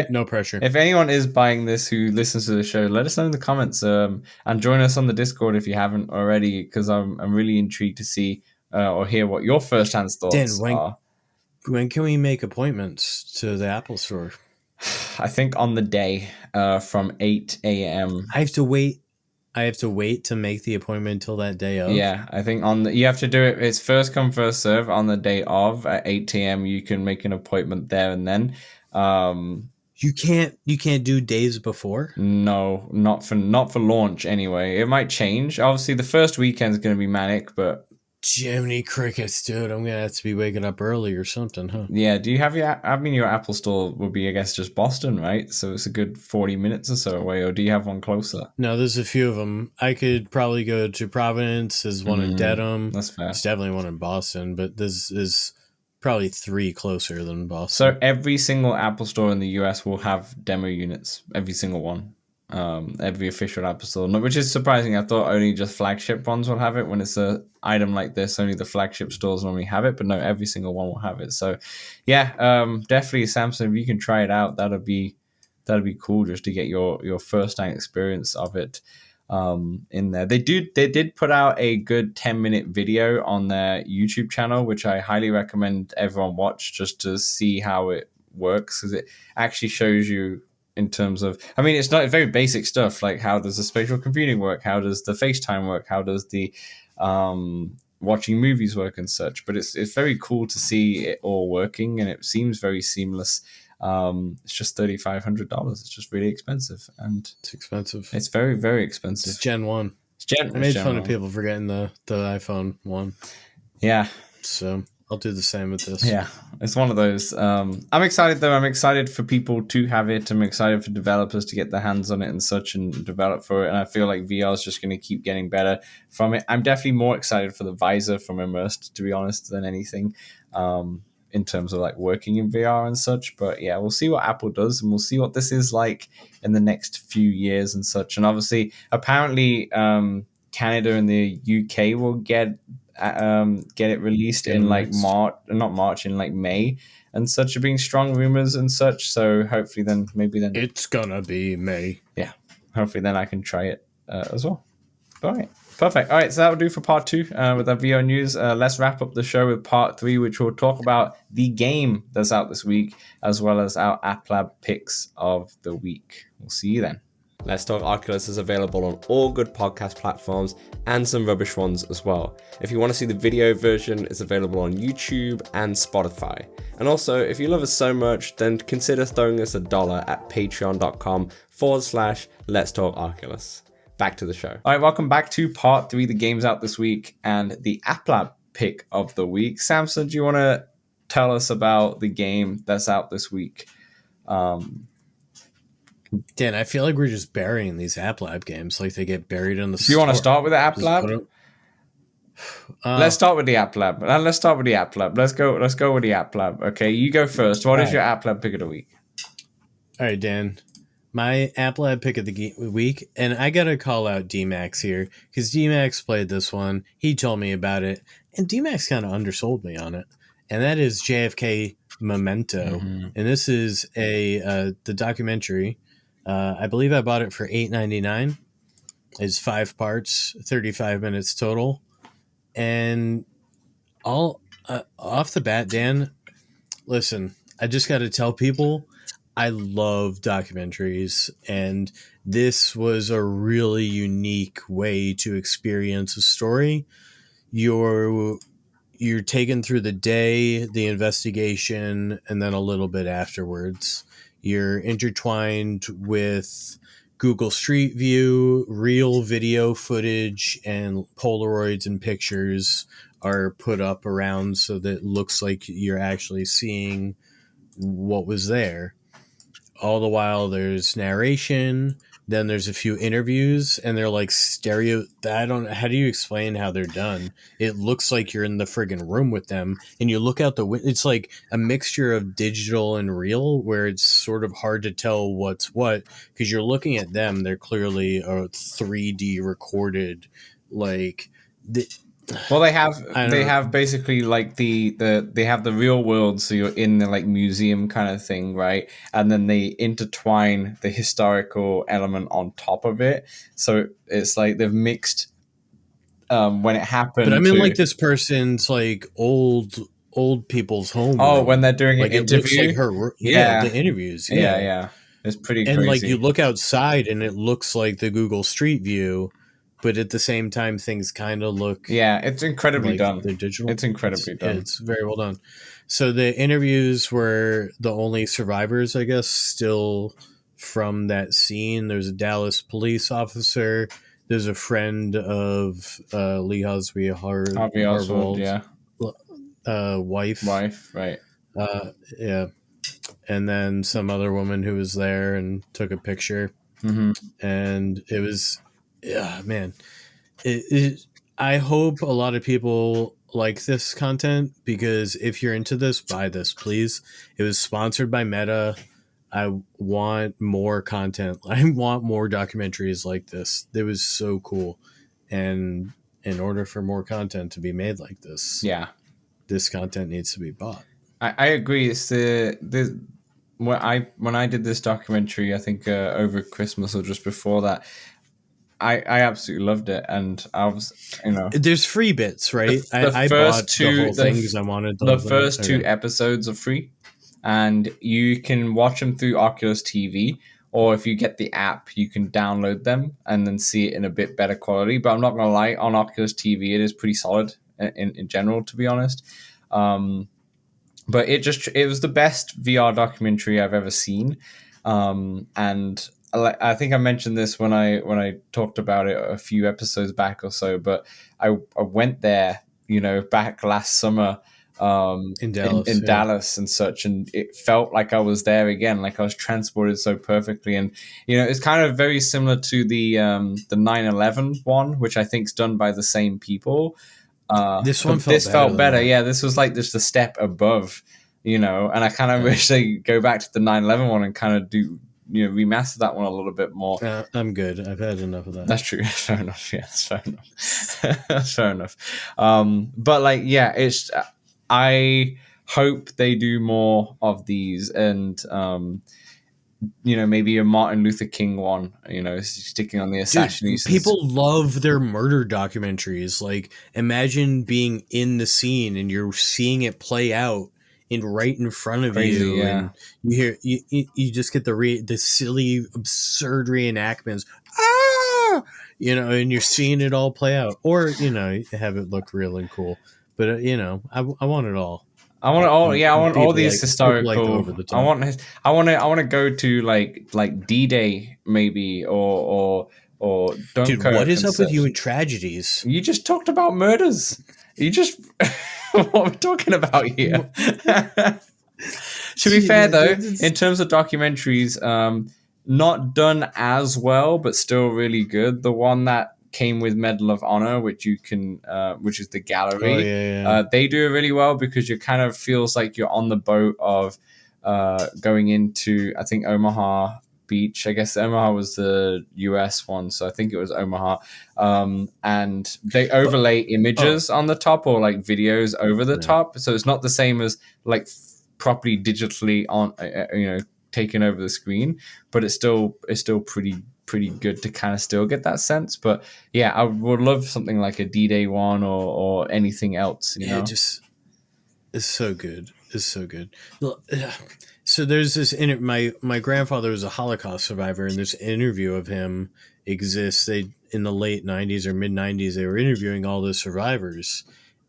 no pressure. If anyone is buying this who listens to the show, let us know in the comments and join us on the Discord if you haven't already, because I'm really intrigued to see or hear what your first-hand thoughts are. When can we make appointments to the Apple Store? I think on the day from 8 a.m. I have to wait to make the appointment until that day of. Yeah, I think you have to do it. It's first come, first serve on the day of at 8 a.m. You can make an appointment there and then. You can't do days before? No, not for launch anyway. It might change. Obviously, the first weekend is going to be manic, but Jiminy Crickets, dude! I'm gonna have to be waking up early or something, huh? Yeah. Do you have your Apple Store would be, I guess, just Boston, right? So it's a good 40 minutes or so away. Or do you have one closer? No, there's a few of them. I could probably go to Providence. There's one in Dedham. That's fair. There's definitely one in Boston, but this is probably 3 closer than Boston. So every single Apple Store in the US will have demo units. Every single one. Every official Apple Store, which is surprising. I thought only just flagship ones will have it. When it's an item like this, only the flagship stores normally have it, but no, every single one will have it. So yeah, definitely Samsung, if you can try it out, that'd be cool just to get your first-hand experience of it in there. They did put out a good 10-minute video on their YouTube channel, which I highly recommend everyone watch just to see how it works, because it actually shows you in terms of, I mean, it's not very basic stuff, like how does the spatial computing work, how does the FaceTime work, how does the watching movies work and such, but it's very cool to see it all working, and it seems very seamless. It's just $3,500. It's just really expensive, and it's expensive. It's very, very expensive. It's Gen 1. I made fun of people forgetting the iPhone 1. Yeah. So I'll do the same with this. Yeah, it's one of those. I'm excited though. I'm excited for people to have it. I'm excited for developers to get their hands on it and such and develop for it. And I feel like VR is just going to keep getting better from it. I'm definitely more excited for the visor from Immersed, to be honest, than anything. In terms of like working in VR and such. But yeah, we'll see what Apple does, and we'll see what this is like in the next few years and such. And obviously, apparently, Canada and the UK will get it released in like March, in like May and such, are being strong rumors and such. So hopefully then it's gonna be May. Yeah, hopefully then I can try it as well. All right. Perfect. All right, so that will do for part 2 with our VR news. Let's wrap up the show with part 3, which will talk about the game that's out this week, as well as our App Lab picks of the week. We'll see you then. Let's Talk Oculus is available on all good podcast platforms and some rubbish ones as well. If you want to see the video version, it's available on YouTube and Spotify. And also, if you love us so much, then consider throwing us $1 at patreon.com/Let's Talk Oculus. Back to the show. All right, welcome back to part 3, the games out this week and the App Lab pick of the week. Samson, do you want to tell us about the game that's out this week? Dan, I feel like we're just burying these App Lab games, like they get buried in the store. Do you want to start with the App Lab? Let's start with the App Lab. Let's start with the App Lab. Let's go with the App Lab. Okay, you go first. What is your App Lab pick of the week? All right, Dan. My App Lab pick of the week, and I gotta call out D-Max here, because D-Max played this one. He told me about it, and D-Max kind of undersold me on it. And that is JFK Memento. Mm-hmm. And this is the documentary. I believe I bought it for $8.99. It's 5 parts, 35 minutes total. And all off the bat, Dan, listen, I just got to tell people, I love documentaries, and this was a really unique way to experience a story. You're taken through the day, the investigation, and then a little bit afterwards. You're intertwined with Google Street View, real video footage, and Polaroids and pictures are put up around so that it looks like you're actually seeing what was there. All the while there's narration, then there's a few interviews, and they're like stereo. I don't know. How do you explain how they're done? It looks like you're in the friggin' room with them, and you look out the window. It's like a mixture of digital and real, where it's sort of hard to tell what's what, because you're looking at them. They're clearly a 3D recorded, like... Well, they have basically like they have the real world, so you're in the like museum kind of thing, right? And then they intertwine the historical element on top of it, so it's like they've mixed when it happened. But I mean, like this person's like old people's home. Oh, when they're doing like an interview, like her, the interviews, yeah, it's pretty and crazy. Like you look outside and it looks like the Google Street View. But at the same time, things kind of look... Yeah, it's incredibly done. They're digital. It's incredibly done. It's very well done. So the interviews were the only survivors, I guess, still from that scene. There's a Dallas police officer. There's a friend of Lee Harvey Oswald, yeah. Wife, right. Yeah. And then some other woman who was there and took a picture. Mm-hmm. And it was... Yeah, man. I hope a lot of people like this content, because if you're into this, buy this, please. It was sponsored by Meta. I want more content. I want more documentaries like this. It was so cool. And in order for more content to be made like this, this content needs to be bought. I agree. It's when I did this documentary, I think over Christmas or just before that, I absolutely loved it, and I was, there's free bits, right? I bought the whole thing because I wanted the first 2 episodes are free, and you can watch them through Oculus TV, or if you get the app, you can download them and then see it in a bit better quality. But I'm not gonna lie, on Oculus TV, it is pretty solid in general, to be honest. But it was the best VR documentary I've ever seen, and I think I mentioned this when I talked about it a few episodes back or so, but I went there, back last summer In Dallas, in Dallas and such, and it felt like I was there again, like I was transported so perfectly. And it's kind of very similar to the 9/11 one, which I think is done by the same people. This one felt better. That. Yeah, this was like just a step above, and I kind of wish they go back to the 9/11 one and kind of do remaster that one a little bit more. I'm good. I've had enough of that. That's true. Fair enough. Yeah, that's fair enough. That's fair enough. But like, yeah, it's. I hope they do more of these, and maybe a Martin Luther King one. Sticking on the assassinations. People love their murder documentaries. Like, imagine being in the scene and you're seeing it play out right in front of you, yeah. and you hear you just get the silly, absurd reenactments. Ah, and you're seeing it all play out, or have it look real and cool. But I want it all. I want all. Yeah, I want all these historical. Over the top. I want to go to like D-Day maybe or Dunkirk. Dude, what is up with you and tragedies? You just talked about murders. You just. What are we talking about here? To be fair, though, in terms of documentaries, not done as well, but still really good. The one that came with Medal of Honor, which you can, which is the gallery. Oh, yeah. They do it really well because you kind of feels like you're on the boat of going into, I think, Omaha Beach. I guess Omaha was the US one, so I think it was Omaha. And they overlay images on the top or like videos over the top, so it's not the same as like properly digitally on taken over the screen, but it's still pretty good to kind of still get that sense. But yeah, I would love something like a D-Day one or anything else. Just it's so good. It's so good. So there's this. My grandfather was a Holocaust survivor, and this interview of him exists. They in the late '90s or mid '90s, they were interviewing all the survivors,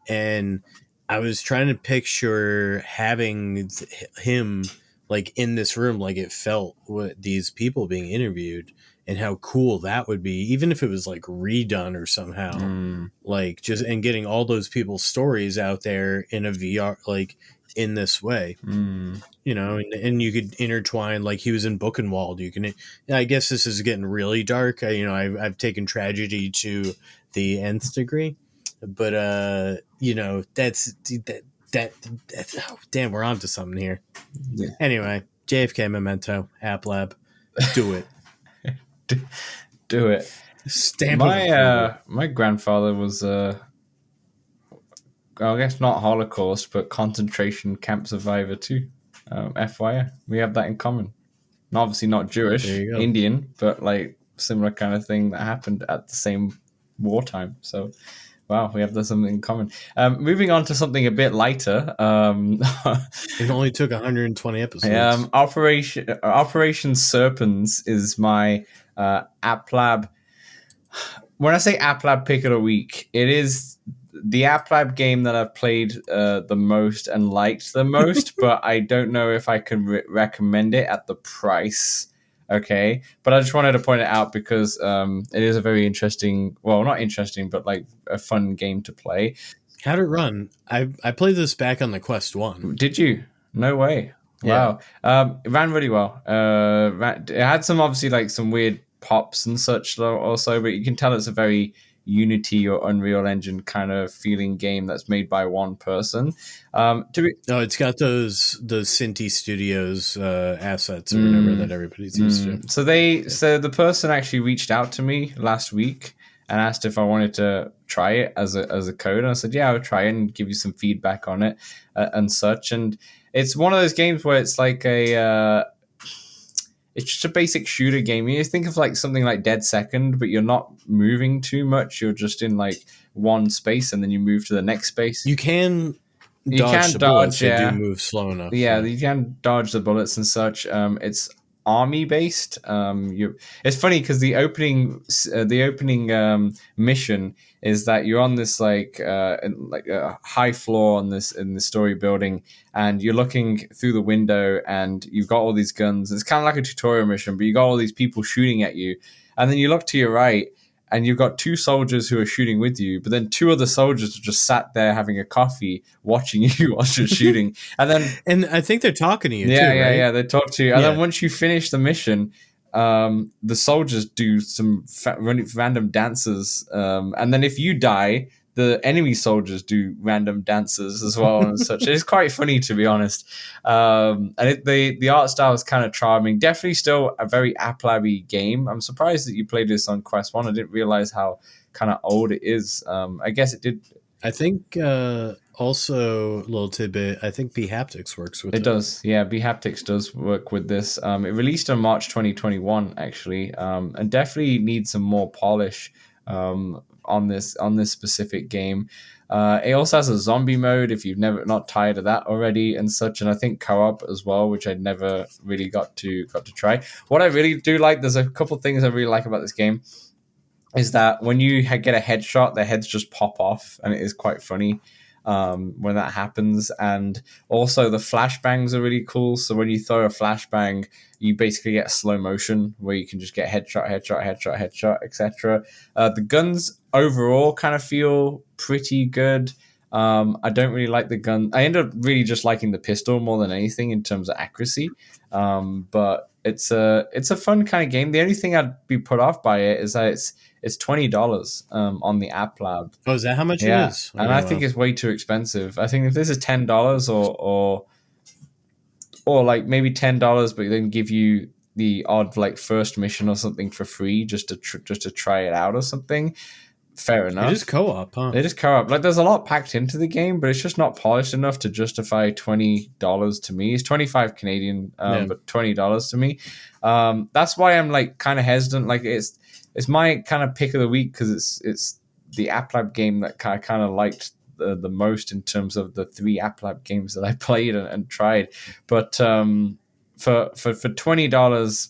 and I was trying to picture having him like in this room, like it felt what these people being interviewed, and how cool that would be, even if it was like redone or somehow, like just and getting all those people's stories out there in a VR, like in this way, and you could intertwine, like he was in Buchenwald. You can, I guess this is getting really dark. I've taken tragedy to the nth degree, but that's oh, damn, we're on to something here. Yeah. Anyway, JFK Memento, App Lab, do it. Do it. Stamp my grandfather was I guess not Holocaust, but concentration camp survivor too. FYI, we have that in common. Obviously not Jewish, Indian, but like similar kind of thing that happened at the same wartime. So, wow, we have something in common. Moving on to something a bit lighter. It only took 120 episodes. Operation Serpents is my App Lab. When I say App Lab pick of the week, it is the App Lab game that I've played the most and liked the most, but I don't know if I can recommend it at the price. Okay, but I just wanted to point it out because it is a very interesting, well, not interesting, but like a fun game to play. How'd it run? I played this back on the Quest 1. Did you? No way. Wow. Yeah. It ran really well. It had some, obviously, like some weird pops and such also, but you can tell it's a very Unity or Unreal Engine kind of feeling game that's made by one person. It's got those Cinti Studios assets or whatever that everybody's used to. So the person actually reached out to me last week and asked if I wanted to try it as a code, and I said, yeah, I'll try it and give you some feedback on it and such. And it's one of those games where it's like it's just a basic shooter game. You think of like something like Dead Second, but you're not moving too much. You're just in like one space, and then you move to the next space. You can dodge the bullets. They do move slow enough. Yeah, you can dodge the bullets and such. It's army based. It's funny because the opening mission is that you're on this like a high floor in the story building, and you're looking through the window, and you've got all these guns. It's kind of like a tutorial mission, but you got all these people shooting at you, and then you look to your right, and you've got two soldiers who are shooting with you, but then two other soldiers are just sat there having a coffee, watching you while you're shooting. And then, and I think they're talking to you too, yeah, right? yeah, they talk to you. And then once you finish the mission, the soldiers do some random dances, and then if you die, the enemy soldiers do random dances as well and such. It's quite funny, to be honest. And the art style is kind of charming. Definitely still a very applabby game. I'm surprised that you played this on Quest 1. I didn't realize how kind of old it is. I guess it did. I think also a little tidbit. I think bHaptics works with it. It does, yeah. bHaptics does work with this. It released in March 2021, actually, and definitely needs some more polish on this specific game. It also has a zombie mode if you've not tired of that already and such, and I think co-op as well, which I never really got to try. What I really do like, there's a couple things I really like about this game, is that when you get a headshot, the heads just pop off, and it is quite funny when that happens. And also the flashbangs are really cool. So when you throw a flashbang, you basically get slow motion where you can just get headshot, etc. The guns overall kind of feel pretty good. I don't really like the gun. I end up really just liking the pistol more than anything in terms of accuracy. But it's a fun kind of game. The only thing I'd be put off by it is that it's $20 on the App Lab. Oh, is that how much it is? And I think it's way too expensive. I think if this is $10 or like maybe $10, but then give you the odd like first mission or something for free just to try it out or something. Fair enough. It is co-op, huh? It is co-op. Like, there's a lot packed into the game, but it's just not polished enough to justify $20 to me. It's 25 Canadian, but $20 to me. That's why I'm like kind of hesitant. Like, it's my kind of pick of the week because it's the App Lab game that I kind of liked the most in terms of the 3 App Lab games that I played and tried. But for $20.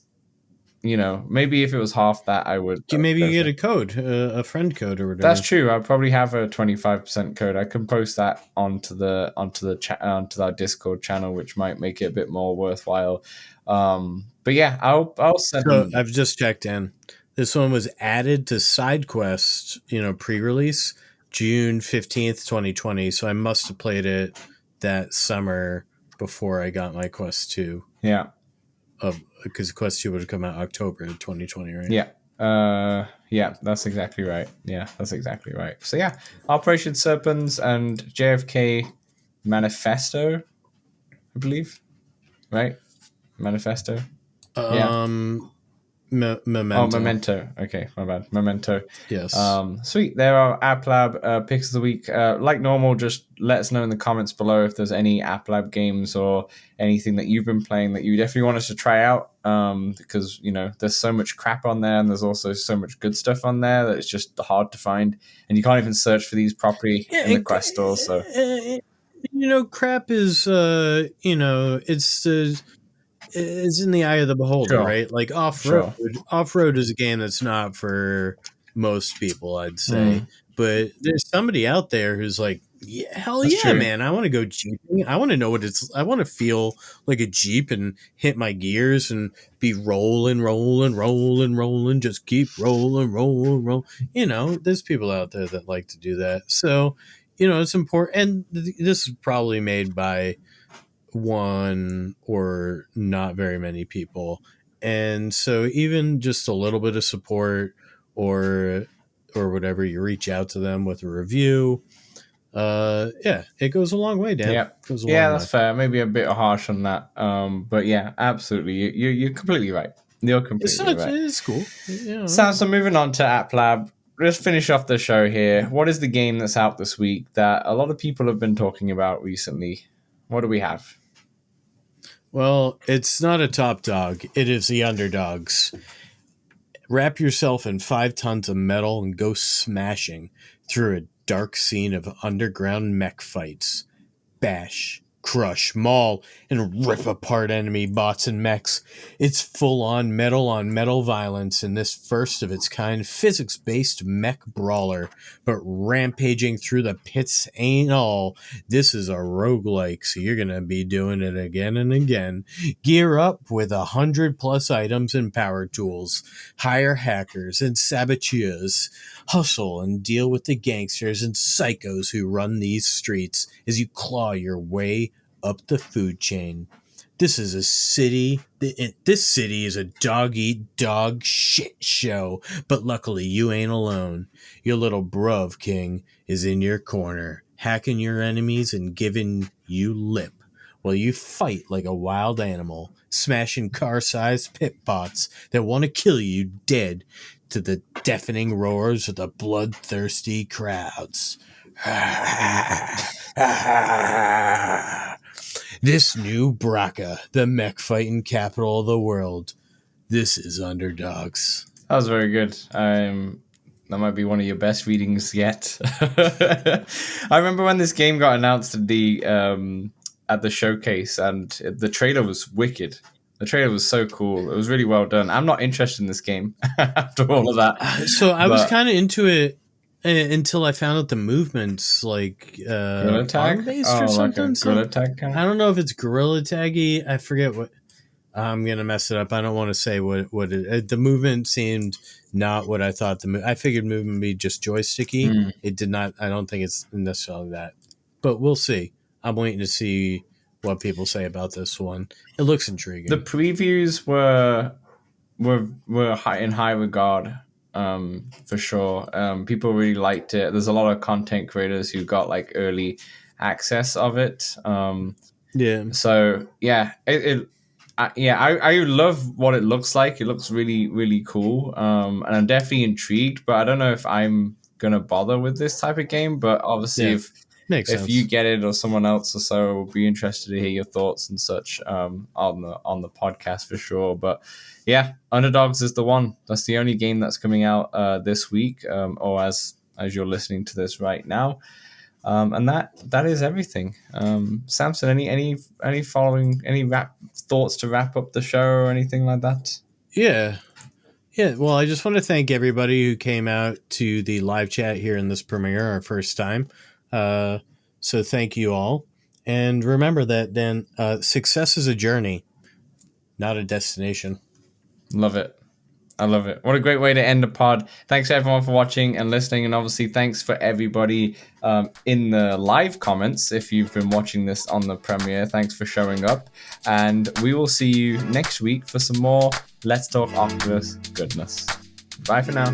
You know, maybe if it was half that, I would. Maybe you get a code, a friend code or whatever. That's true. I probably have a 25% code. I can post that onto our Discord channel, which might make it a bit more worthwhile. But yeah, I'll send. So I've just checked in. This one was added to SideQuest, pre-release June 15th, 2020. So I must have played it that summer before I got my Quest 2. Yeah. Because Quest 2 would have come out October 2020, right? Yeah. Yeah, that's exactly right. So yeah, Operation Serpents and JFK Manifesto, I believe. Right? Manifesto? Memento. Oh, Memento. Okay, my bad. Memento. Yes. Sweet. There are App Lab picks of the week. Like normal, just let us know in the comments below if there's any App Lab games or anything that you've been playing that you definitely want us to try out. Because there's so much crap on there, and there's also so much good stuff on there that it's just hard to find, and you can't even search for these properly in the Quest store. So crap is it's in the eye of the beholder, Sure. right? Like off-road is a game that's not for most people, I'd say. But there's somebody out there who's like, that's true. Man, I want to go jeeping. I want to know what I want to feel like a Jeep and hit my gears and be rolling, just keep rolling. There's people out there that like to do that. So, it's important. And this is probably made by one or not very many people, and so even just a little bit of support or whatever, you reach out to them with a review, it goes a long way, Dan. That's fair. Maybe a bit harsh on that, but yeah, absolutely, you're completely right. Right. It's cool. So moving on to App Lab, let's finish off the show here. What is the game that's out this week that a lot of people have been talking about recently? What do we have? Well, it's not a top dog. It is the underdogs. Wrap yourself in 5 tons of metal and go smashing through a dark scene of underground mech fights. Bash, crush, maul, and rip apart enemy bots and mechs. It's full-on metal-on-metal violence in this first-of-its-kind physics-based mech brawler. But rampaging through the pits ain't all. This is a roguelike, so you're going to be doing it again and again. Gear up with 100+ items and power tools. Hire hackers and saboteurs. Hustle and deal with the gangsters and psychos who run these streets as you claw your way up the food chain. This is a city. This city is a dog-eat-dog shit show, but luckily you ain't alone. Your little bruv king is in your corner, hacking your enemies and giving you lip while you fight like a wild animal, smashing car-sized pit bots that want to kill you dead to the deafening roars of the bloodthirsty crowds. This new Braca, the mech fighting capital of the world. This is Underdogs. That was very good. That might be one of your best readings yet. I remember when this game got announced at the showcase, and the trailer was wicked. The trailer was so cool. It was really well done. I'm not interested in this game after all of that. So I was kind of into it until I found out the movements like Gorilla Tag based or something. Like a Gorilla Tag kind of? I don't know if it's Gorilla Taggy. I forget what. I'm gonna mess it up. I don't want to say what it. The movement seemed not what I thought. I figured movement would be just joysticky. It did not. I don't think it's necessarily that, but we'll see. I'm waiting to see what people say about this one. It looks intriguing. The previews were in high regard. For sure. People really liked it. There's a lot of content creators who got like early access of it. Yeah. So yeah, I love what it looks like. It looks really, really cool. And I'm definitely intrigued, but I don't know if I'm gonna bother with this type of game. But obviously, if you get it or someone else or so, will be interested to hear your thoughts and such on the podcast for sure. But yeah, Underdogs is the one. That's the only game that's coming out this week, or as you're listening to this right now. And that is everything. Samson, any thoughts to wrap up the show or anything like that? Yeah. Well, I just want to thank everybody who came out to the live chat here in this premiere, our first time. So thank you all. And remember that then success is a journey, not a destination. Love it. I love it. What a great way to end the pod. Thanks everyone for watching and listening. And obviously thanks for everybody in the live comments. If you've been watching this on the premiere, thanks for showing up. And we will see you next week for some more Let's Talk Oculus goodness. Bye for now.